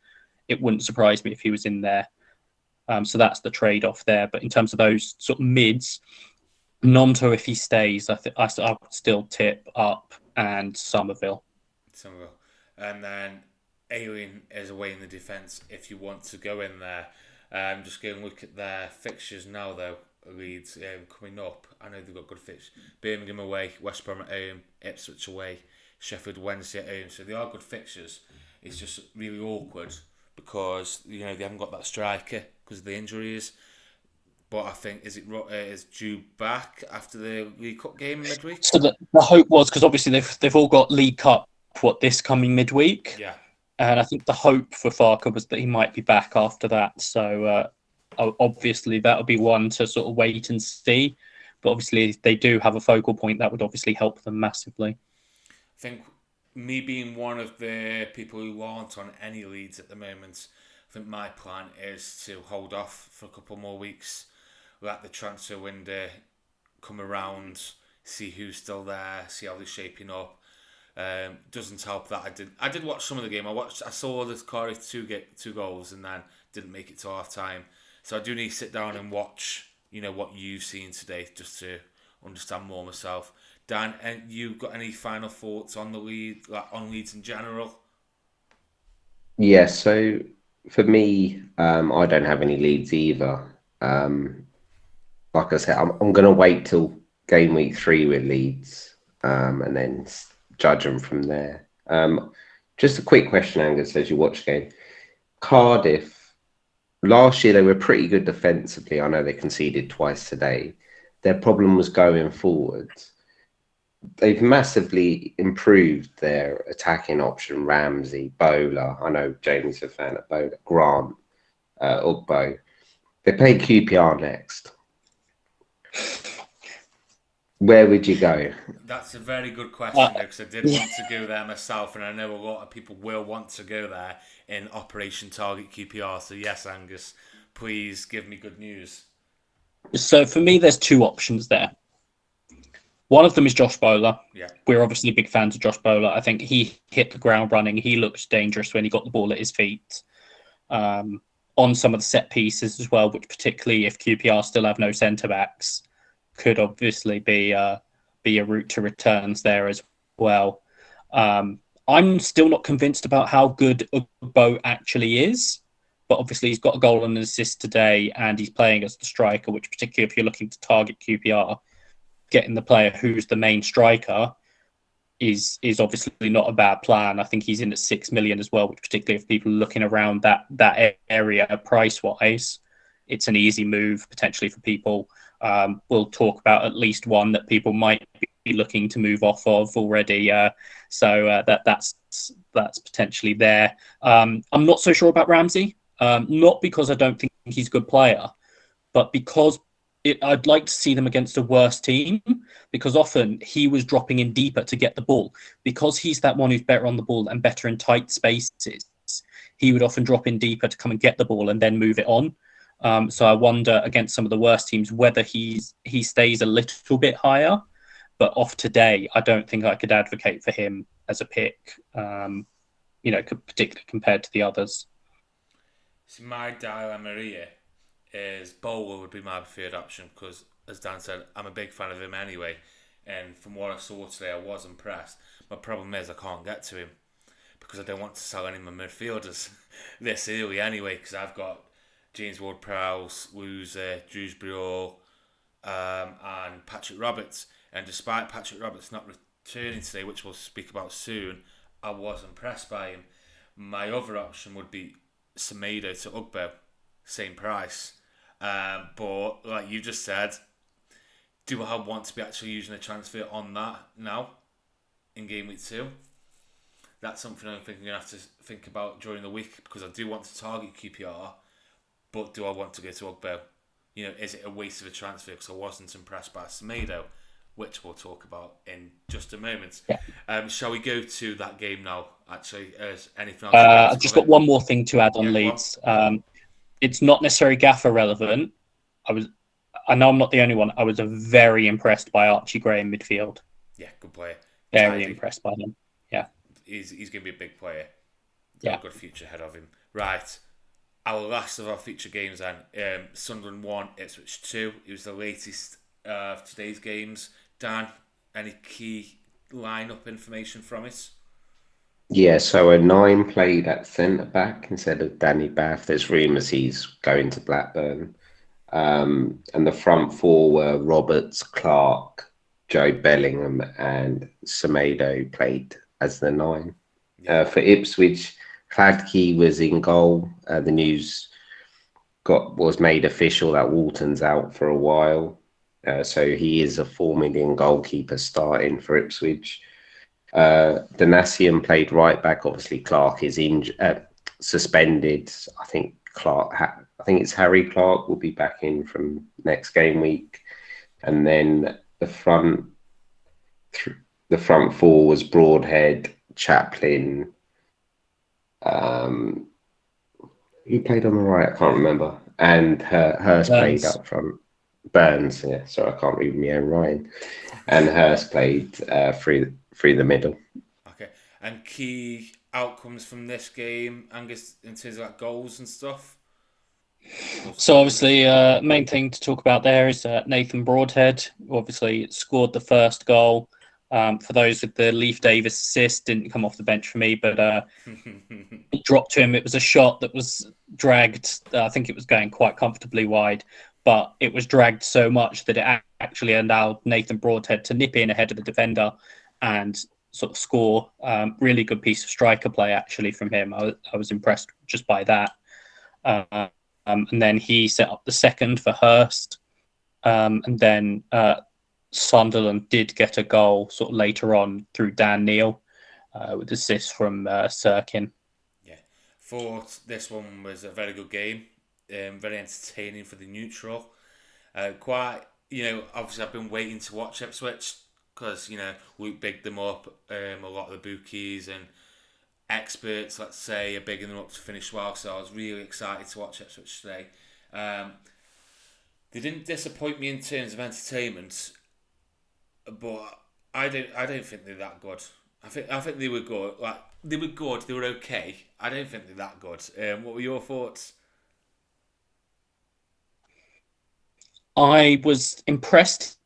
It wouldn't surprise me if he was in there. So that's the trade-off there. But in terms of those sort of mids, Nonto, if he stays, I would still tip up and Somerville. And then Alien is away in the defence if you want to go in there. Just go and look at their fixtures now, though. Leeds coming up. I know they've got good fixtures. Birmingham away, West Brom at home, Ipswich away, Sheffield Wednesday at home. So they are good fixtures. It's just really awkward because they haven't got that striker because of the injuries. But I think is Jude back after the League Cup game midweek? So the hope was, because obviously they've all got League Cup this coming midweek. Yeah. And I think the hope for Farker was that he might be back after that. So obviously that would be one to sort of wait and see. But obviously if they do have a focal point, that would obviously help them massively. I think me being one of the people who aren't on any leads at the moment, I think my plan is to hold off for a couple more weeks, let the transfer window come around, see who's still there, see how they're shaping up. Doesn't help that I did watch some of the game. I saw the Cardiff two goals and then didn't make it to half time. So I do need to sit down and watch, what you've seen today just to understand more myself. Dan, you got any final thoughts on the lead, like on Leeds in general? Yeah, so for me, I don't have any leads either. Like I said, I'm going to wait till game week 3 with Leeds and then judge them from there. Just a quick question, Angus, as you watch the game. Cardiff, last year they were pretty good defensively. I know they conceded twice today. Their problem was going forward. They've massively improved their attacking option. Ramsey, Bowler. I know Jamie's a fan of Bowler. Grant, Ugbo. They play QPR next. Where would you go? That's a very good question, because I did want to go there myself, and I know a lot of people will want to go there in Operation Target QPR. So yes, Angus, please give me good news. So for me, there's two options there. One of them is Josh Bowler. Yeah. We're obviously big fans of Josh Bowler. I think he hit the ground running. He looked dangerous when he got the ball at his feet. On some of the set pieces as well, which particularly if QPR still have no centre-backs, could obviously be a route to returns there as well. I'm still not convinced about how good Ugbo actually is, but obviously he's got a goal and an assist today, and he's playing as the striker, which particularly if you're looking to target QPR, getting the player who's the main striker is obviously not a bad plan. I think he's in at 6 million as well, which particularly if people are looking around that area price-wise, it's an easy move potentially for people. We'll talk about at least one that people might be looking to move off of already. So that's potentially there. I'm not so sure about Ramsey, not because I don't think he's a good player, but because I'd like to see them against a worse team, because often he was dropping in deeper to get the ball. Because he's that one who's better on the ball and better in tight spaces, he would often drop in deeper to come and get the ball and then move it on. So I wonder against some of the worst teams whether he stays a little bit higher. But off today, I don't think I could advocate for him as a pick, particularly compared to the others. So my dilemma here is Bowler would be my preferred option because, as Dan said, I'm a big fan of him anyway. And from what I saw today, I was impressed. My problem is I can't get to him because I don't want to sell any of my midfielders this early anyway, because I've got James Ward-Prowse, Loser, Dewsbury Hall, and Patrick Roberts. And despite Patrick Roberts not returning today, which we'll speak about soon, I was impressed by him. My other option would be Semedo to Ugbo, same price. But like you just said, do I want to be actually using a transfer on that now in game week 2? That's something I think I'm going to have to think about during the week, because I do want to target QPR, but do I want to go to Ugbo? Is it a waste of a transfer because I wasn't impressed by Semedo, which we'll talk about in just a moment. Yeah. Shall we go to that game now, actually? Is anything else? I've just got one more thing to add on Leeds. It's not necessarily Gaffr relevant. I know I'm not the only one. I was very impressed by Archie Gray in midfield. Yeah, good player. Very Tidy. impressed by him. Yeah. He's going to be a big player. Got Yeah. a good future ahead of him. Right. Our last of our feature games then. Sunderland 1, Ipswich 2. It was the latest of today's games. Dan, any key lineup information from it? Yeah, so a 9 played at centre back instead of Danny Bath. There's rumours he's going to Blackburn. And the front four were Roberts, Clark, Joe Bellingham, and Semedo played as the 9. Yeah. For Ipswich, Cladkey was in goal. The news was made official that Walton's out for a while. So he is a 4 million goalkeeper starting for Ipswich. Donasian played right back. Obviously, Clark is suspended. I think it's Harry Clark will be back in from next game week. And then the front four was Broadhead, Chaplin. Who played on the right? I can't remember. And Hurst played up front. Burns, yeah. Sorry, I can't read my own writing. And Hurst played through the middle. Okay. And key outcomes from this game, Angus, in terms of like goals and stuff? So obviously, main thing to talk about there is Nathan Broadhead. Obviously, scored the first goal. For those with the Leif Davis assist, didn't come off the bench for me, but it dropped to him. It was a shot that was dragged. I think it was going quite comfortably wide, but it was dragged so much that it actually allowed Nathan Broadhead to nip in ahead of the defender and sort of score. Really good piece of striker play actually from him. I was impressed just by that. And then he set up the second for Hurst. And then Sunderland did get a goal sort of later on through Dan Neil with assists from Sirkin. Yeah. Thought this one was a very good game. Very entertaining for the neutral. Obviously I've been waiting to watch Ipswich because, Luke bigged them up. A lot of the bookies and experts, let's say, are bigging them up to finish well. So I was really excited to watch Ipswich today. They didn't disappoint me in terms of entertainment, but I don't think they're that good. I think they were good. Like they were good. They were okay. I don't think they're that good. What were your thoughts? I was impressed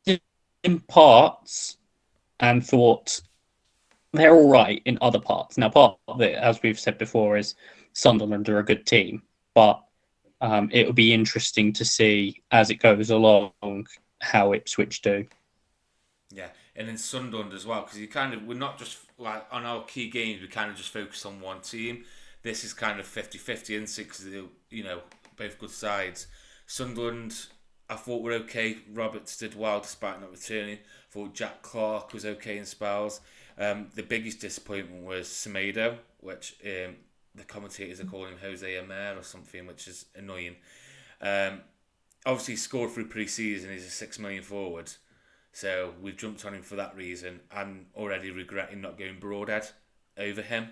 in parts and thought they're all right in other parts. Now, part of it, as we've said before, is Sunderland are a good team, but it will be interesting to see as it goes along how Ipswich do. Yeah, and in Sunderland as well, because we're not just like on our key games, we kind of just focus on one team. This is kind of 50-50 in because both good sides. Sunderland, I thought were okay. Roberts did well despite not returning. I thought Jack Clark was okay in spells. The biggest disappointment was Semedo, which the commentators are calling Jose Amer or something, which is annoying. Obviously, he scored through pre-season. He's a 6 million forward. So we've jumped on him for that reason. I'm already regretting not going Broadhead over him.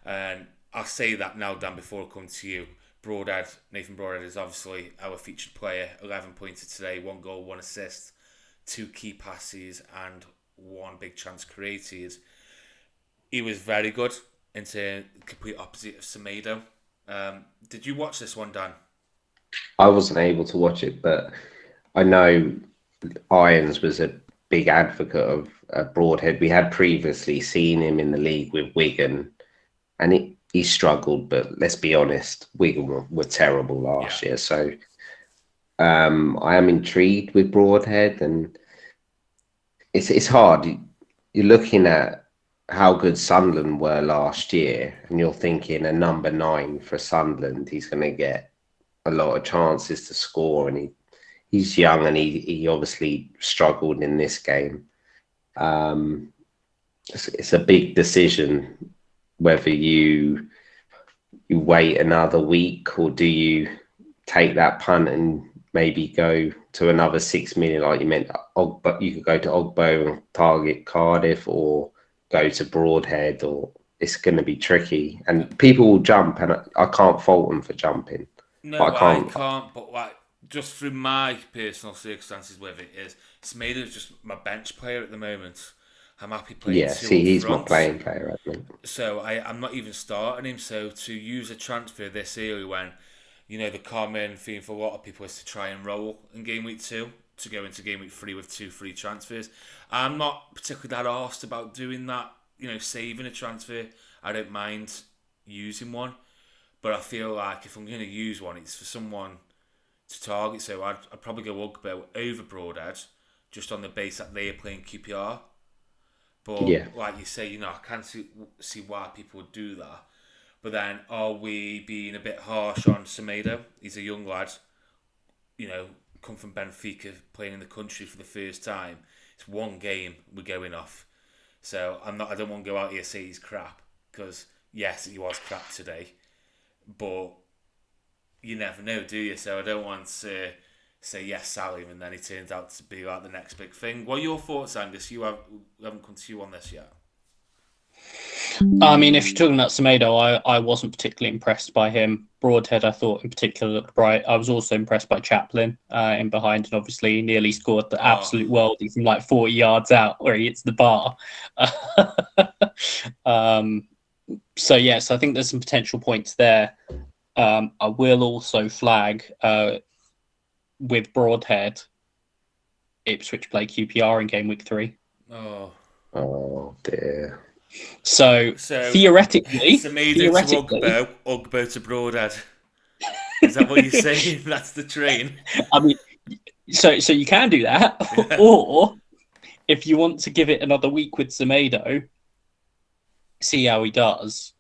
And I'll say that now, Dan, before I come to you. Nathan Broadhead is obviously our featured player. 11 pointed today, 1 goal, 1 assist, 2 key passes and 1 big chance created. He was very good into the complete opposite of Semedo. Did you watch this one, Dan? I wasn't able to watch it, but I know Irons was a big advocate of Broadhead. We had previously seen him in the league with Wigan, and he struggled. But let's be honest, Wigan were terrible last year. So I am intrigued with Broadhead, and it's hard. You're looking at how good Sunderland were last year, and you're thinking a number 9 for Sunderland, he's going to get a lot of chances to score, and he's young, and he obviously struggled in this game. It's a big decision whether you wait another week or do you take that punt and maybe go to another 6 million, like you meant. But you could go to Ogbo and target Cardiff, or go to Broadhead, or it's going to be tricky. And people will jump, and I can't fault them for jumping. No, I can't. But just through my personal circumstances with it is Semedo's just my bench player at the moment. I'm happy playing Yeah, two see, up he's my front. playing player, I think. So I'm not even starting him. So to use a transfer this early when, the common theme for a lot of people is to try and roll in game week 2 to go into game week 3 with 2 free transfers. I'm not particularly that arsed about doing that, saving a transfer. I don't mind using one. But I feel like if I'm going to use one, it's for someone to target. So I'd probably go Ugbo over Broadhead just on the base that they are playing QPR. Yeah. But like you say, I can see why people would do that. But then, are we being a bit harsh on Semedo? He's a young lad, come from Benfica, playing in the country for the first time. It's one game we're going off. So I don't want to go out here and say he's crap, because yes, he was crap today. But you never know, do you? So I don't want to say yes, Salim, and then he turns out to be like the next big thing. What are your thoughts, Angus? We haven't come to you on this yet. I mean, if you're talking about Semedo, I wasn't particularly impressed by him. Broadhead, I thought in particular looked bright. I was also impressed by Chaplin in behind, and obviously he nearly scored the absolute worldie from like 40 yards out where he hits the bar. So yes, I think there's some potential points there. I will also flag with Broadhead, Ipswich play QPR in game week 3. Oh dear. So theoretically, Semedo to Ugbo to Broadhead. Is that what you're saying? That's the train. I mean, so you can do that, yeah. Or if you want to give it another week with Semedo, see how he does.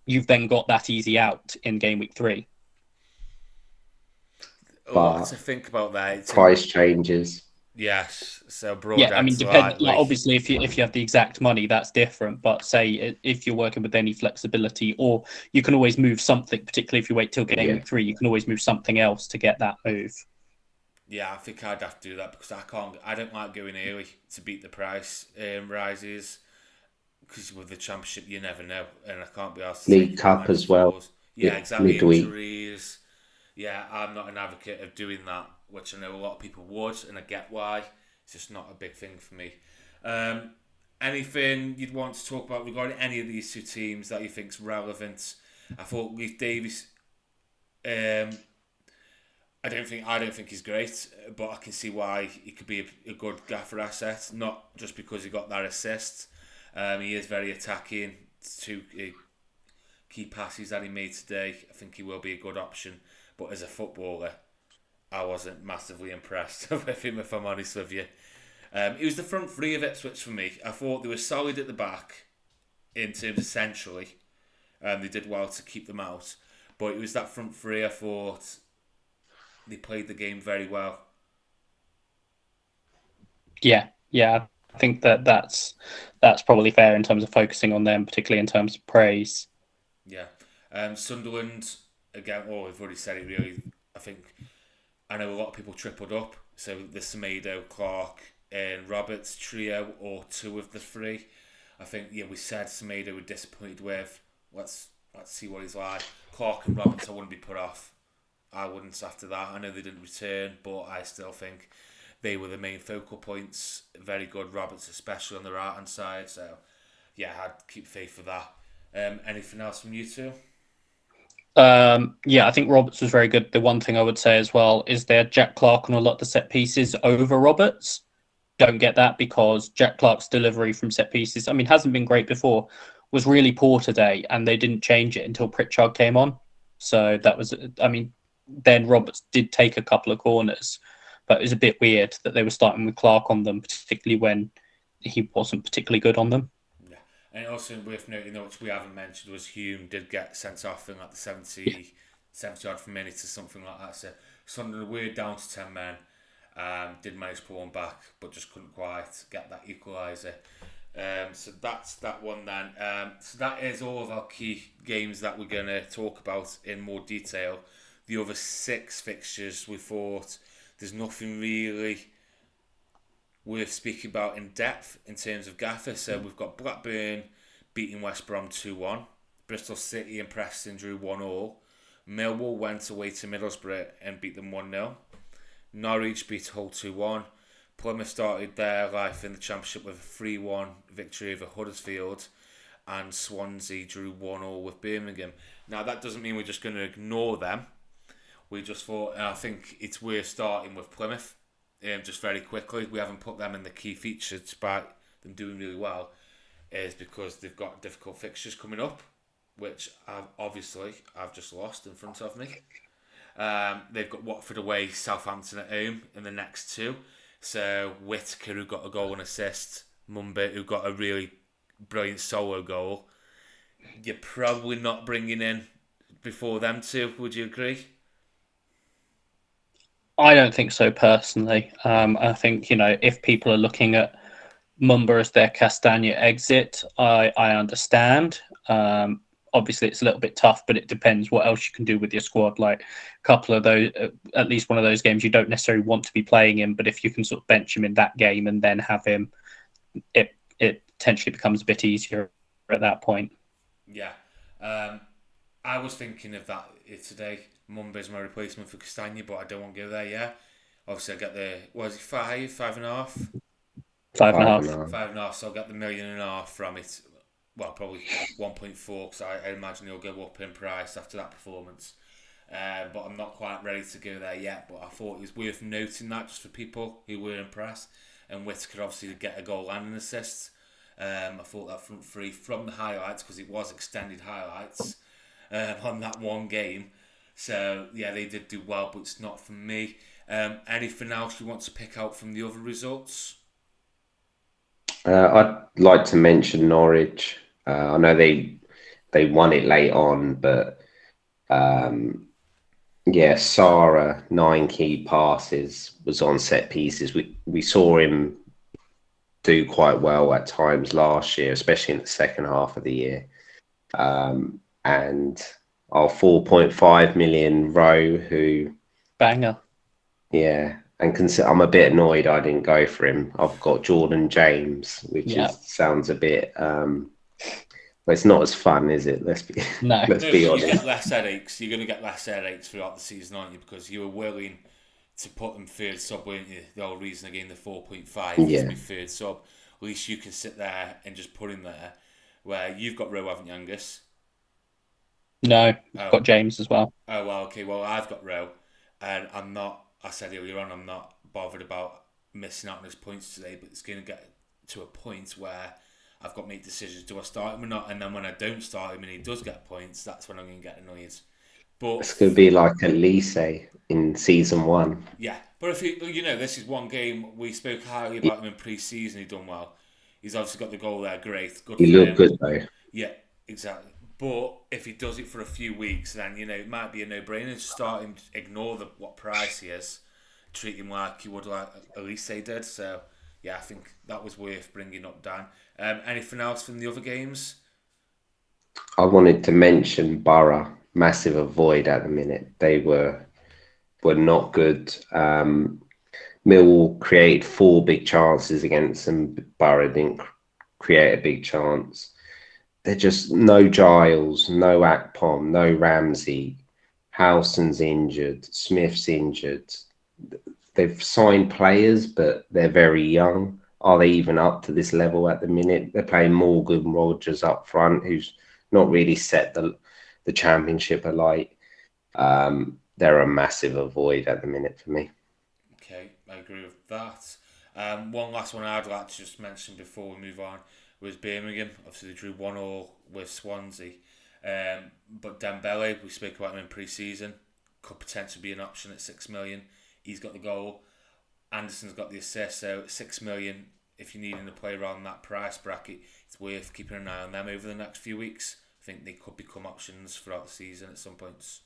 You've then got that easy out in game week 3. A lot to think about there. Price changes. Yes, so Broadhead. Yeah, I mean, obviously, if you have the exact money, that's different. But say if you're working with any flexibility, or you can always move something. Particularly if you wait till game week 3, you can always move something else to get that move. Yeah, I think I'd have to do that because I don't like going early to beat the price rises. Because with the Championship, you never know, and I can't be asked to League Cup as well. Yeah, exactly. Midweek. Injuries. Yeah, I'm not an advocate of doing that, which I know a lot of people would, and I get why. It's just not a big thing for me. Anything you'd want to talk about regarding any of these two teams that you think's relevant? I thought Leif Davis. I don't think he's great, but I can see why he could be a good Gaffr asset. Not just because he got that assist. He is very attacking. 2 key passes that he made today. I think he will be a good option. But as a footballer, I wasn't massively impressed with him, if I'm honest with you. It was the front 3 of Ipswich for me. I thought they were solid at the back in terms of centrally. They did well to keep them out. But it was that front 3 I thought they played the game very well. Yeah. I think that's probably fair in terms of focusing on them, particularly in terms of praise. Yeah. Sunderland, again, we've already said it really. I know a lot of people tripled up. So the Semedo, Clark and Roberts trio, or 2 of the 3. I think, we said Semedo were disappointed with. Let's see what he's like. Clark and Roberts, I wouldn't be put off. I wouldn't after that. I know they didn't return, but I still think they were the main focal points. Very good, Roberts, especially on the right-hand side. So, yeah, I'd keep faith for that. Anything else from you two? I think Roberts was very good. The one thing I would say as well is they had Jack Clark on a lot of the set pieces over Roberts. Don't get that because Jack Clark's delivery from set pieces, hasn't been great before, was really poor today, and they didn't change it until Pritchard came on. So that was, then Roberts did take a couple of corners, but it was a bit weird that they were starting with Clark on them, particularly when he wasn't particularly good on them. Yeah, and also worth noting, which we haven't mentioned, was Hume did get sent off in like the 70 odd minutes or something like that. So Sunderland were down to 10 men. Did manage to pull one back, but just couldn't quite get that equaliser. So that's that one then. So that is all of our key games that we're going to talk about in more detail. The other 6 fixtures, we thought there's nothing really worth speaking about in depth in terms of Gaffr. So we've got Blackburn beating West Brom 2-1. Bristol City and Preston drew 1-1. Millwall went away to Middlesbrough and beat them 1-0. Norwich beat Hull 2-1. Plymouth started their life in the Championship with a 3-1 victory over Huddersfield, and Swansea drew 1-1 with Birmingham. Now, that doesn't mean we're just going to ignore them. We just thought, I think it's worth starting with Plymouth, just very quickly. We haven't put them in the key features despite them doing really well, is because they've got difficult fixtures coming up, which I've just lost in front of me. They've got Watford away, Southampton at home in the next two. So Whittaker, who got a goal and assist, Mumba, who got a really brilliant solo goal. You're probably not bringing in before them two, would you agree? I don't think so personally. I think, if people are looking at Mumba as their Castagna exit, I understand. Obviously, it's a little bit tough, but it depends what else you can do with your squad. Like a couple of those, at least one of those games you don't necessarily want to be playing in, but if you can sort of bench him in that game and then have him, it potentially becomes a bit easier at that point. Yeah. I was thinking of that today. Mumba's my replacement for Castagna, but I don't want to go there yet. Obviously, I get the, was it 5.5? 5.5. 5.5, so I'll get the 1.5 million from it. Well, probably 1.4, because I imagine he'll go up in price after that performance. But I'm not quite ready to go there yet. But I thought it was worth noting that just for people who were impressed. And Whittaker obviously get a goal and an assist. I thought that front three from the highlights, because it was extended highlights on that one game. So yeah, they did do well, but it's not for me. Anything else you want to pick out from the other results? I'd like to mention Norwich. I know they won it late on, but Sarah 9 key passes was on set pieces. We saw him do quite well at times last year, especially in the second half of the year. And our 4.5 million Rowe, who banger. Yeah, and I'm a bit annoyed I didn't go for him. I've got Jordan James, which sounds a bit. But it's not as fun, is it? Let's be honest. You get less headaches. You're going to get less headaches throughout the season, aren't you? Because you were willing to put them third sub, weren't you? The whole reason again the 4.5 is to be third sub. At least you can sit there and just put him there. Where you've got Rowe, haven't you, Angus? No, I've got James as well. Oh well, okay. Well, I've got Rowe, and I'm not. I said earlier on, I'm not bothered about missing out on his points today, but it's going to get to a point where I've got to make decisions. Do I start him or not? And then when I don't start him and he does get points, that's when I'm going to get annoyed. But it's going to be like Elise in season 1. Yeah, but if this is one game we spoke highly about him in pre-season. He's done well. He's obviously got the goal there. Great, good. He looked good though. Yeah, exactly. But if he does it for a few weeks, then it might be a no-brainer to start him. Ignore what price he is, treat him like you would like Elise did. So yeah, I think that was worth bringing up, Dan. Anything else from the other games? I wanted to mention Borough. Massive avoid at the minute. They were not good. Mill created 4 big chances against them. Borough didn't create a big chance. They're just no Giles, no Akpom, no Ramsey. Howson's injured. Smith's injured. They've signed players, but they're very young. Are they even up to this level at the minute? They're playing Morgan Rogers up front, who's not really set the championship alight. They're a massive avoid at the minute for me. Okay, I agree with that. One last one I'd like to just mention before we move on was Birmingham. Obviously, they drew 1-1 with Swansea. But Dembele, we spoke about him in pre-season, could potentially be an option at 6 million. He's got the goal. Anderson's got the assist. So 6 million, if you're needing to play around that price bracket, it's worth keeping an eye on them over the next few weeks. I think they could become options throughout the season at some points.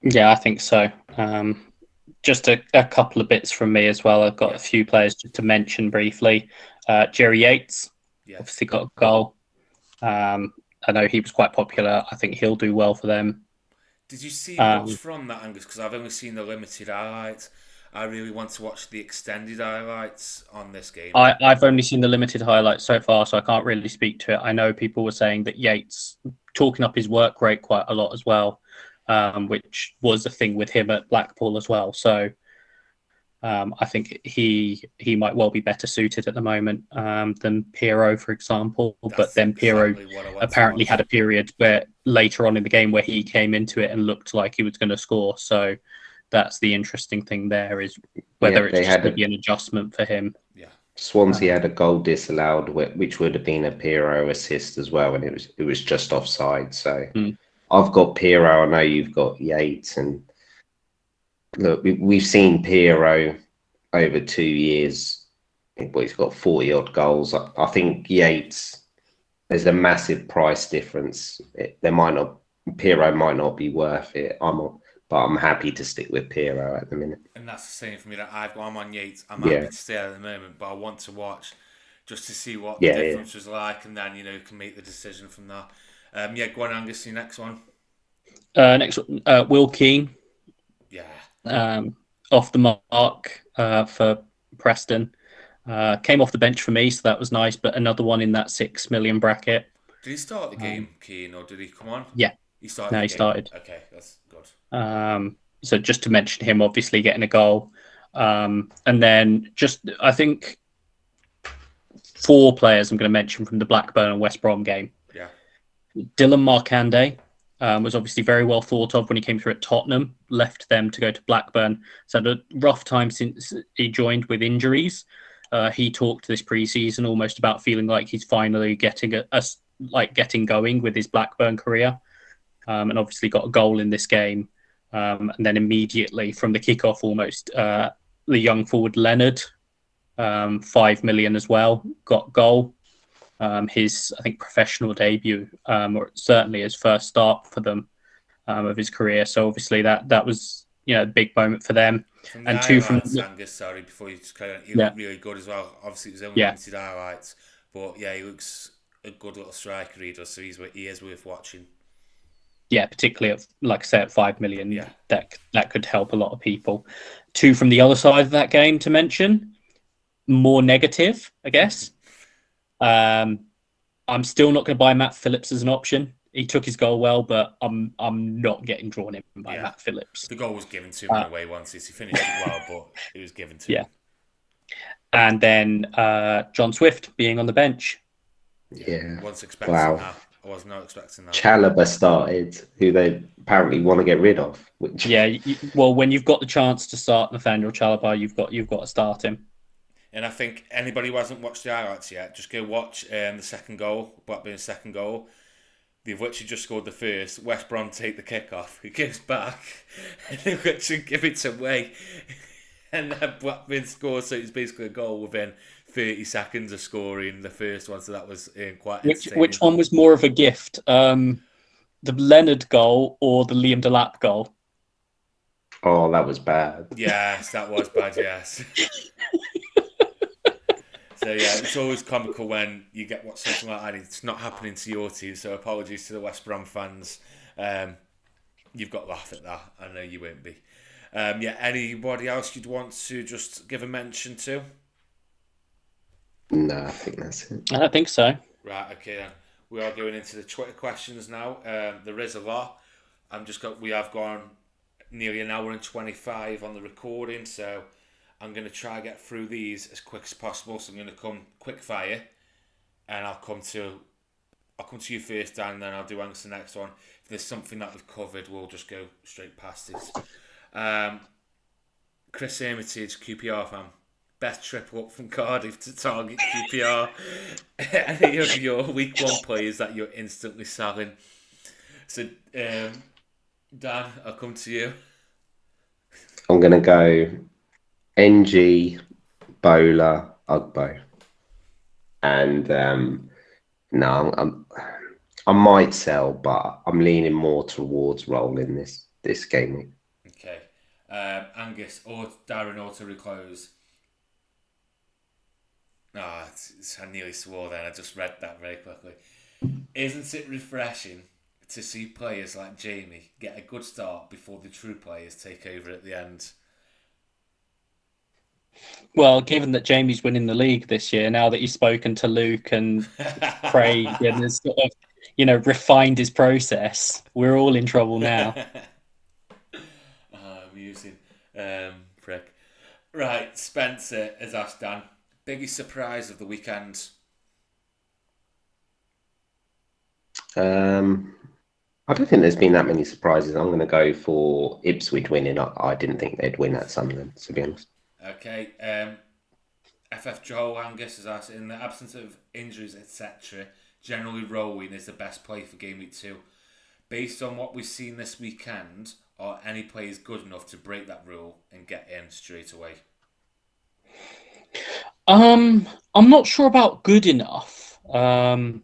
Yeah, I think so. Just a couple of bits from me as well. I've got a few players just to mention briefly. Jerry Yates, obviously got a goal. I know he was quite popular. I think he'll do well for them. Did you see much from that, Angus? Because I've only seen the limited highlights. I really want to watch the extended highlights on this game. I've only seen the limited highlights so far, so I can't really speak to it. I know people were saying that Yates talking up his work rate quite a lot as well. which was a thing with him at Blackpool as well. So I think he might well be better suited at the moment than Pirro, for example. That's but then Pirro exactly what I want apparently to watch. had a period where later on in the game where he came into it and looked like he was going to score. So that's the interesting thing there, is whether Yeah, it's they just had going to be an adjustment for him. Yeah. Swansea had a goal disallowed, which would have been a Pirro assist as well, and it was just offside. So I've got Pirro. I know you've got Yates, and look, we've seen Pirro over 2 years. Well, he's got 40 odd goals. I think Yates, there's a massive price difference. Pirro might not be worth it. But I'm happy to stick with Pirro at the minute. And that's the same for me. That I'm on Yates. I'm Yeah. happy to stay at the moment, but I want to watch just to see what Yeah, the difference was like, and then can make the decision from that. Go on, Angus. Your next one. Next, Will Keane. Yeah. Off the mark for Preston. Came off the bench for me, so that was nice. But another one in that 6 million bracket. Did he start the game, Keane, or did he come on? Yeah. He started. No, he started. Okay, that's good. So just to mention him, obviously getting a goal. And then I think 4 players I'm going to mention from the Blackburn and West Brom game. Yeah. Dylan Markande was obviously very well thought of when he came through at Tottenham, left them to go to Blackburn. So had a rough time since he joined with injuries. He talked this pre-season almost about feeling like he's finally getting getting going with his Blackburn career. And obviously got a goal in this game. And then immediately from the kickoff, almost the young forward Leonard, 5 million as well, got goal. His, I think, professional debut, or certainly his first start for them of his career. So obviously that was a big moment for them. From the and highlights, Angus, sorry, before you just carry on, he looked really good as well. Obviously, it was only limited highlights, but yeah, he looks a good little striker. He does, so he is worth watching. Yeah, particularly at, like I say, at 5 million, that could help a lot of people. 2 from the other side of that game to mention, more negative, I guess. I'm still not going to buy Matt Phillips as an option. He took his goal well, but I'm not getting drawn in by Matt Phillips. The goal was given to him in a way once. He finished it well, but it was given to him. And then John Swift being on the bench. Yeah. Wasn't expecting that. I was not expecting that. Chalobah started, who they apparently want to get rid of. Well, when you've got the chance to start Nathaniel Chalobah, you've got to start him. And I think anybody who hasn't watched the highlights yet, just go watch the second goal, Blackburn's second goal. They've literally just scored the first. West Brom take the kick off. He goes back and they literally give it away. And then Blackburn scores, so it's basically a goal within 30 seconds of scoring the first one. So that was quite entertaining. Which one was more of a gift? The Leonard goal or the Liam Delap goal? Oh, that was bad. Yes, that was bad, yes. So yeah, it's always comical when you get something like that. It's not happening to your team, so apologies to the West Brom fans. You've got to laugh at that. I know you won't be. Anybody else you'd want to just give a mention to? No, I think that's it. I don't think so. Right, okay then. We are going into the Twitter questions now. There is a lot. We have gone nearly an hour and 25 on the recording, so I'm going to try and get through these as quick as possible. So I'm going to come quick fire, and I'll come to you first, Dan, and then I'll do Angus the next one. If there's something that we've covered, we'll just go straight past it. Chris Hermitage, QPR fan. Best trip up from Cardiff to target QPR. Any of your week 1 players that you're instantly selling? So, Dan, I'll come to you. I'm going to go NG, Bowler, Ugbo. And I might sell, but I'm leaning more towards rolling this game week. Okay. Angus or Darren auto reclose. I nearly swore then. I just read that very quickly. Isn't it refreshing to see players like Jamie get a good start before the true players take over at the end? Well, given that Jamie's winning the league this year, now that he's spoken to Luke and Craig and has sort of, refined his process, we're all in trouble now. Prick. Right, Spencer has asked Dan, biggest surprise of the weekend? I don't think there's been that many surprises. I'm going to go for Ipswich winning. I didn't think they'd win at Sunderland, to be honest. Okay, FF Joel Angus has asked, in the absence of injuries, etc., generally Rowan is the best play for game week 2. Based on what we've seen this weekend, are any players good enough to break that rule and get in straight away? I'm not sure about good enough. I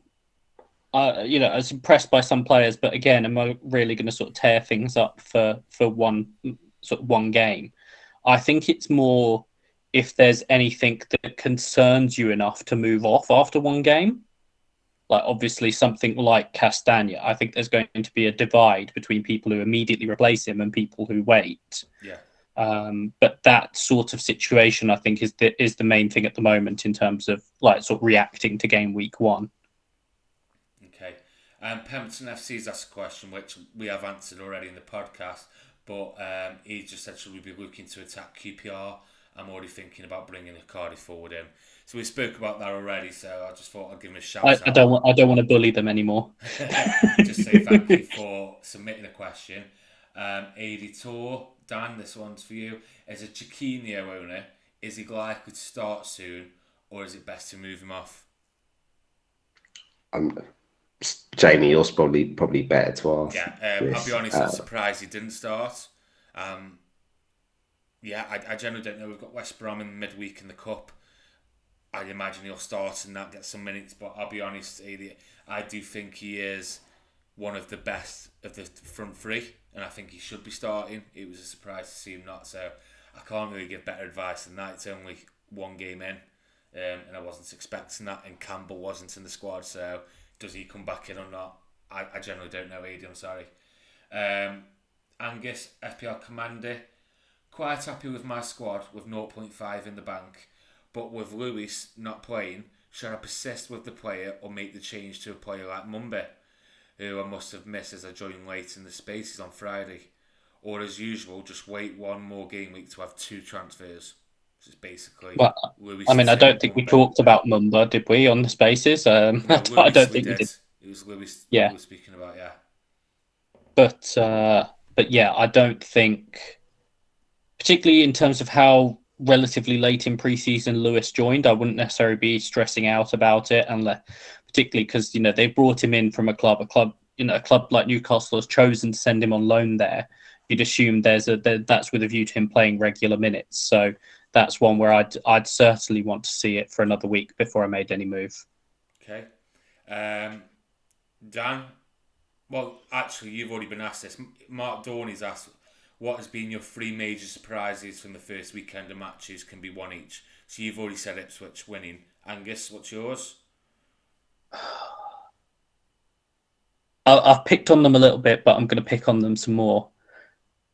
was impressed by some players, but again, am I really going to sort of tear things up for one game? I think it's more if there's anything that concerns you enough to move off after one game. Like obviously something like Castagna, I think there's going to be a divide between people who immediately replace him and people who wait. Yeah. But that sort of situation, I think, is the main thing at the moment in terms of like sort of reacting to game week 1. Okay. Pemberton FC's asked a question which we have answered already in the podcast, but he just said, should we be looking to attack QPR? I'm already thinking about bringing a Cardiff forward in. So we spoke about that already, so I just thought I'd give him a shout out. I don't want to bully them anymore. Just say thank you for submitting a question. AD Tour, Dan, this one's for you. As a Chiquinho owner, is he likely to start soon, or is it best to move him off? Jamie, yours probably better to ask. Yeah, I'll be honest, I'm surprised he didn't start. I generally don't know. We've got West Brom in midweek in the Cup. I'd imagine he'll start and not get some minutes, but I'll be honest, I do think he is one of the best of the front three, and I think he should be starting. It was a surprise to see him not, so I can't really give better advice than that. It's only one game in, and I wasn't expecting that, and Campbell wasn't in the squad, so does he come back in or not? I generally don't know, Adi, I'm sorry. Angus, FPL Commander, quite happy with my squad with 0.5 in the bank, but with Lewis not playing, should I persist with the player or make the change to a player like Mumby, who I must have missed as I joined late in the spaces on Friday? Or as usual, just wait one more game week to have 2 transfers? Which is basically Lewis. I mean, I don't think we talked about Mumba, did we, on the spaces? No, I don't think we did. It was Lewis we were speaking about, yeah. But yeah, I don't think, particularly in terms of how relatively late in pre-season Lewis joined, I wouldn't necessarily be stressing out about it, unless, particularly because they brought him in from a club like Newcastle has chosen to send him on loan there. You'd assume that's with a view to him playing regular minutes. So that's one where I'd certainly want to see it for another week before I made any move. Okay, Dan. Well, actually, you've already been asked this. Mark Dorney's asked, what has been your 3 major surprises from the first weekend of matches? Can be one each. So you've already said Ipswich winning. Angus, what's yours? I've picked on them a little bit, but I'm going to pick on them some more.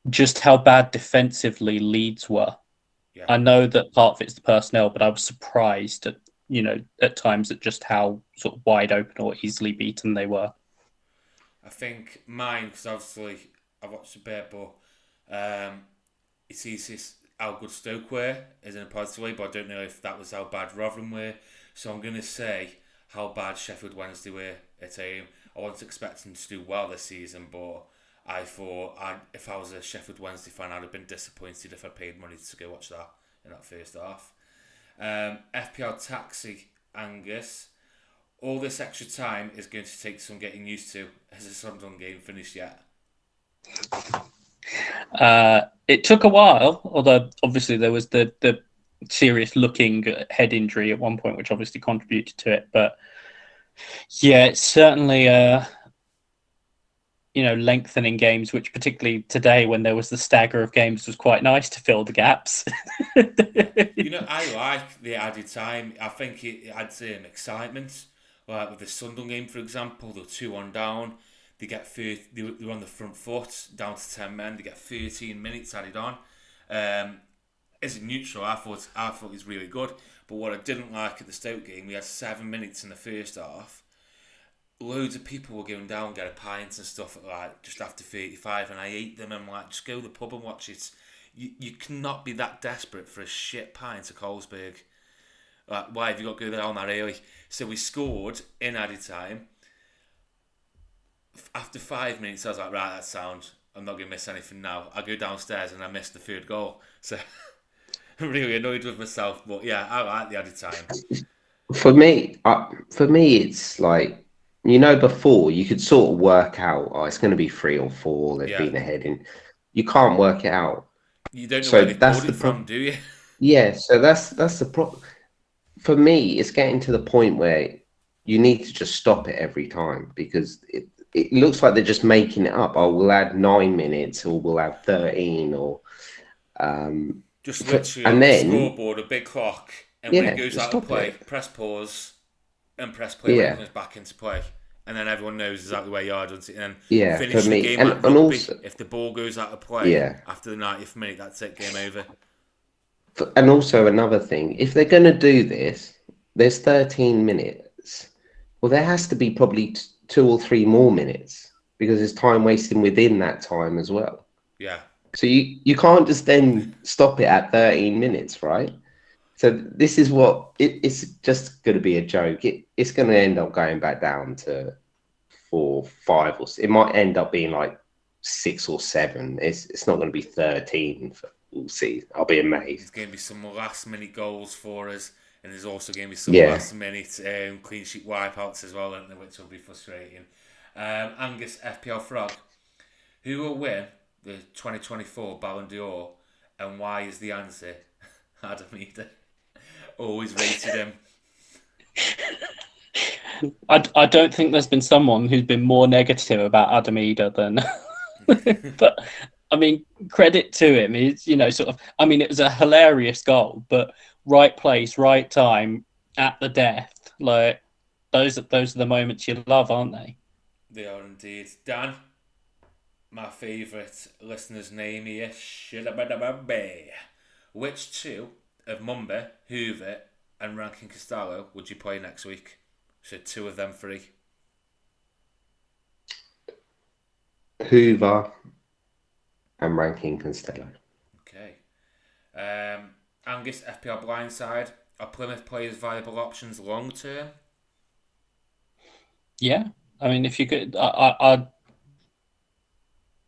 Just how bad defensively Leeds were. Yeah. I know that part of it's the personnel, but I was surprised at times at just how sort of wide open or easily beaten they were. I think mine, because obviously I watched a bit, but it's easy how good Stoke were, is in a positive way, but I don't know if that was how bad Rotherham were. So I'm going to say how bad Sheffield Wednesday were at home. I wasn't expecting them to do well this season, but I thought if I was a Sheffield Wednesday fan, I'd have been disappointed if I paid money to go watch that in that first half. FPL Taxi, Angus. All this extra time is going to take some getting used to. Has the Sunderland game finished yet? It took a while, although obviously there was the serious looking head injury at one point, which obviously contributed to it. But yeah, it's certainly lengthening games, which particularly today when there was the stagger of games was quite nice to fill the gaps. Yeah. I like the added time. I think it adds excitement. Like with the Sunderland game, for example, they're 2-1 down. They get they're on the front foot, down to 10 men. They get 13 minutes added on. As a neutral, I thought it was really good. But what I didn't like at the Stoke game, we had 7 minutes in the first half. Loads of people were going down, get a pint and stuff just after 35, and I ate them. And I'm like, just go to the pub and watch it. you cannot be that desperate for a shit pint of Colesberg. Like, why have you got to go there all that early? So we scored in added time. After 5 minutes, I was like, right, that's sound. I'm not going to miss anything now. I go downstairs and I missed the third goal. So I'm really annoyed with myself. But yeah, I like the added time. For me, it's like, before you could sort of work out, oh, it's going to be 3 or 4. They've Yeah. been ahead, and you can't work it out. You don't know where So they that's pulled the it from, problem. do you? Yeah, so that's the problem. For me, it's getting to the point where you need to just stop it every time, because it looks like they're just making it up. Oh, we'll add 9 minutes, or we'll add 13, or um, Just literally and on the then scoreboard, a big clock, and when it yeah, goes just out of stop play, it. press pause and press play when it Yeah, comes back into play. And then everyone knows exactly where you are, doesn't it? And then yeah, for finish the me, game and like and rugby. also If the ball goes out of play yeah. after the 90th minute, that's it, game over. And also another thing, if they're going to do this, there's 13 minutes. Well, there has to be probably 2 or 3 more minutes, because there's time wasting within that time as well. Yeah. So you can't just then stop it at 13 minutes, right? So this is what it's just going to be a joke. It's going to end up going back down to 4, 5, it might end up being like 6 or 7. It's not going to be 13. We'll see. I'll be There's amazed. going to be some last minute goals for us, and there's also going to be some Yeah. last minute clean sheet wipeouts as well, which will be frustrating. Angus FPL Frog, who will win the 2024 Ballon d'Or, and why is the answer Adam Eder? Always rated him. I don't think there's been someone who's been more negative about Adam Eder than. But I mean, credit to him. He's sort of. I mean, it was a hilarious goal, but right place, right time, at the death. Like those are the moments you love, aren't they? They are indeed. Dan, my favourite listener's name here. Which two of Mumba, Hoover, and Rankin Costello would you play next week? So 2 of them 3. Hoover and Rankin Costello. Okay. Angus FPL Blindside. Are Plymouth players viable options long term? Yeah. I mean, if you could, I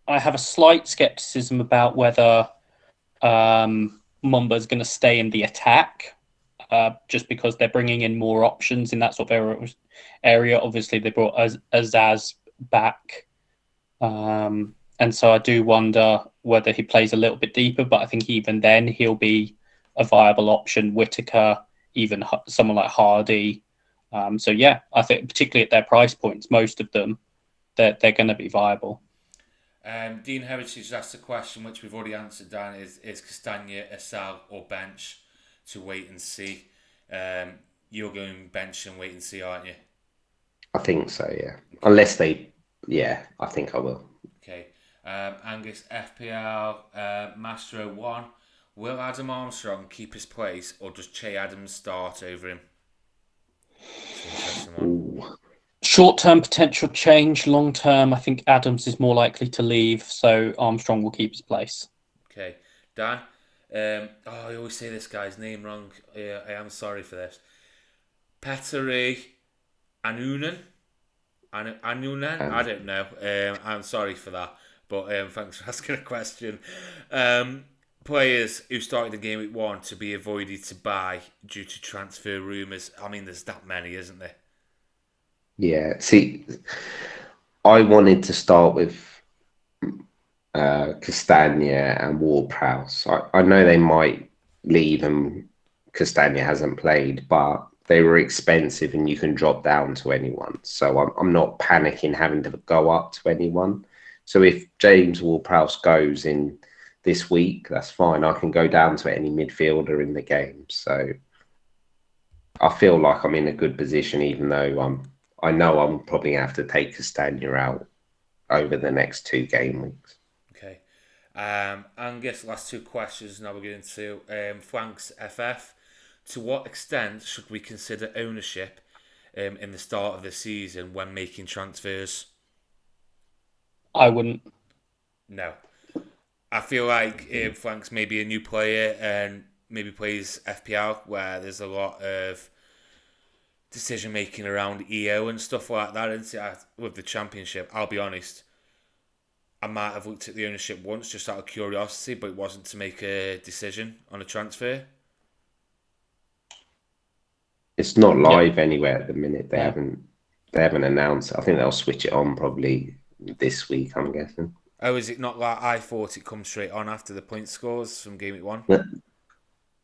have a slight skepticism about whether Mumba's going to stay in the attack, just because they're bringing in more options in that sort of area. Obviously, they brought Azaz back, and so I do wonder whether he plays a little bit deeper. But I think even then he'll be a viable option. Whitaker, even someone like Hardy. So yeah, I think particularly at their price points, most of them they're going to be viable. Dean Heritage asked a question which we've already answered, Dan. Is Castagna a sell or bench to wait and see? You're going bench and wait and see, aren't you? I think so, yeah. Okay. Unless yeah, I think I will. Okay. Angus FPL Mastro 1. Will Adam Armstrong keep his place, or does Che Adams start over him? It's an interesting one. Ooh. Short-term potential change, long-term, I think Adams is more likely to leave, so Armstrong will keep his place. Okay, Dan. I always say this guy's name wrong. I am sorry for this. Petteri Anunen. Anunen? I don't know. I'm sorry for that. But thanks for asking a question. Players who started the game week 1 to be avoided to buy due to transfer rumours. I mean, there's that many, isn't there? Yeah, see, I wanted to start with Castagna and Ward-Prowse. I know they might leave and Castagna hasn't played, but they were expensive and you can drop down to anyone. So I'm not panicking having to go up to anyone. So if James Ward-Prowse goes in this week, that's fine. I can go down to any midfielder in the game. So I feel like I'm in a good position, even though I know I'm probably gonna have to take Castagna out over the next 2 game weeks. Okay. Angus, last 2 questions. Now we're getting to Flanks FF. To what extent should we consider ownership in the start of the season when making transfers? I wouldn't. No. I feel like Frank's maybe a new player and maybe plays FPL where there's a lot of decision making around EO and stuff like that. And with the Championship, I'll be honest, I might have looked at the ownership once just out of curiosity, but it wasn't to make a decision on a transfer. It's not live anywhere at the minute. They haven't announced. I think they'll switch it on probably this week, I'm guessing. Oh, is it not like I thought it comes straight on after the point scores from Game Week 1?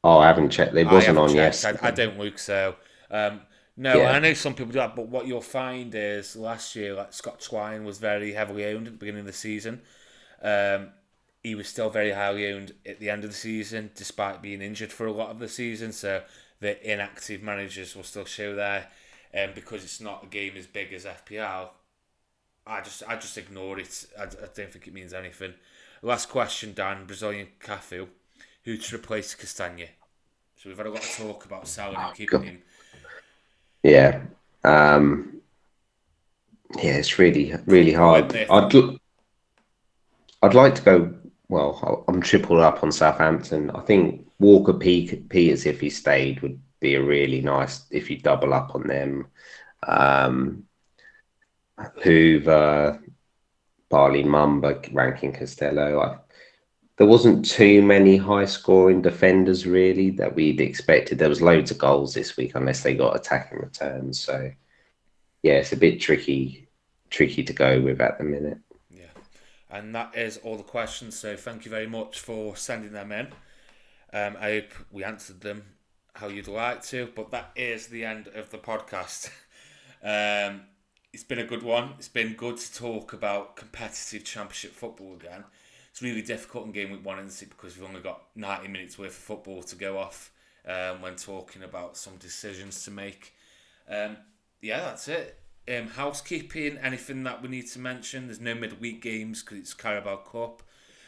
Oh, I haven't checked. It wasn't on yesterday. I don't look so. No, Yeah. I know some people do that, but what you'll find is last year, like Scott Twine was very heavily owned at the beginning of the season. He was still very highly owned at the end of the season, despite being injured for a lot of the season. So the inactive managers will still show there, because it's not a game as big as FPL. I just ignore it. I don't think it means anything. Last question, Dan. Brazilian Cafu, who to replace Castagna? So we've had a lot of talk about selling and keeping him. Yeah. It's really, really hard. I'd like to go. Well, I'm tripled up on Southampton. I think Walker Peters, if he stayed, would be a really nice if you double up on them. Hoover, Barley Mumba, Rankin Costello. There wasn't too many high-scoring defenders really that we'd expected. There was loads of goals this week, unless they got attacking returns. So, yeah, it's a bit tricky to go with at the minute. Yeah, and that is all the questions. So, thank you very much for sending them in. I hope we answered them how you'd like to. But that is the end of the podcast. It's been a good one. It's been good to talk about competitive Championship football again. It's really difficult in Game Week 1, isn't it? Because we've only got 90 minutes worth of football to go off when talking about some decisions to make. That's it. Housekeeping, anything that we need to mention? There's no midweek games because it's Carabao Cup.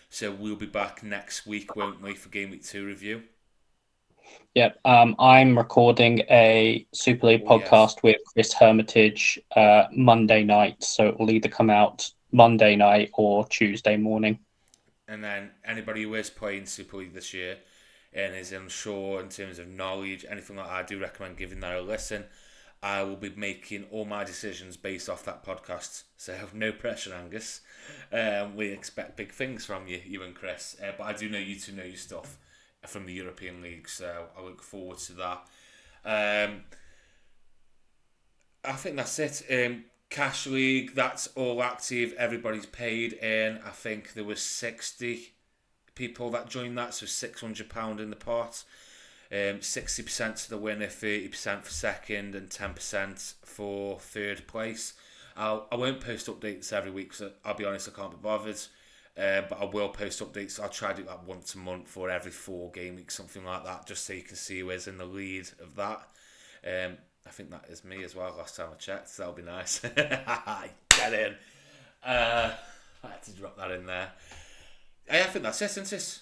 So we'll be back next week, won't we, for Game Week 2 review? Yep. I'm recording a Super League podcast with Chris Hermitage Monday night. So it will either come out Monday night or Tuesday morning. And then anybody who is playing Super League this year and is unsure in terms of knowledge, anything like that, I do recommend giving that a listen. I will be making all my decisions based off that podcast. So no pressure, Angus. We expect big things from you and Chris. But I do know you two know your stuff from the European League, so I look forward to that. I think that's it. Cash League, that's all active. Everybody's paid in. I think there was 60 people that joined that, so £600 in the pot. 60% to the winner, 30% for second, and 10% for third place. I won't post updates every week, so I'll be honest, I can't be bothered. But I will post updates. I'll try to do that once a month or every 4 game weeks, something like that, just so you can see who is in the lead of that. I think that is me as well. Last time I checked, so that'll be nice. Get in. I had to drop that in there. I think that's it, isn't it?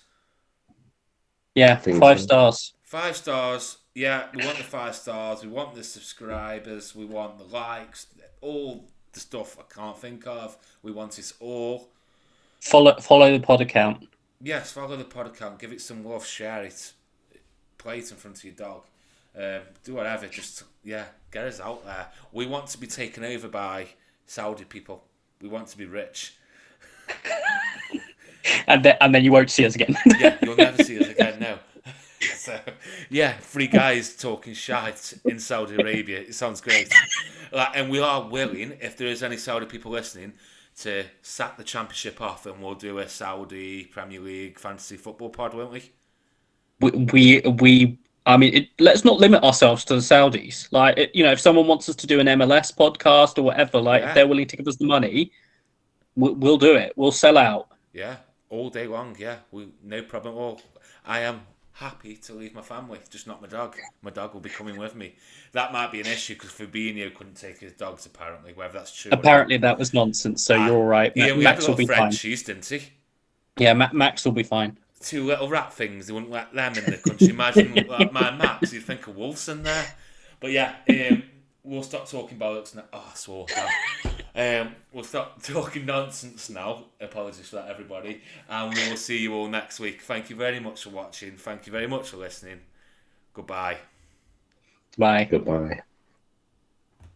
Yeah, 5 stars. 5 stars. Yeah, we want the 5 stars. We want the subscribers. We want the likes. All the stuff I can't think of. We want it all. Follow the pod account. Yes, follow the pod account. Give it some love. Share it. Play it in front of your dog. Do whatever. Just get us out there. We want to be taken over by Saudi people. We want to be rich. and then you won't see us again. Yeah, you'll never see us again. No. So, 3 guys talking shite in Saudi Arabia. It sounds great. And we are willing, if there is any Saudi people listening, to sack the Championship off, and we'll do a Saudi Premier League fantasy football pod, won't we? Let's not limit ourselves to the Saudis. If someone wants us to do an MLS podcast or whatever, if they're willing to give us the money, we'll do it. We'll sell out. Yeah, all day long. Yeah, no problem at all. I am happy to leave my family, just not my dog. My dog will be coming with me. That might be an issue because Fabinho couldn't take his dogs, apparently, whether that's true. Apparently that was nonsense, so you're all right. Max will be fine. Frenchies, didn't he? Yeah, Max will be fine. 2 little rat things, they wouldn't let them in the country. Imagine my Max, you'd think of Wolfson there. But we'll stop talking bollocks now. Oh, I swore. We'll stop talking nonsense now. Apologies for that, everybody. And we will see you all next week. Thank you very much for watching. Thank you very much for listening. Goodbye. Bye. Goodbye.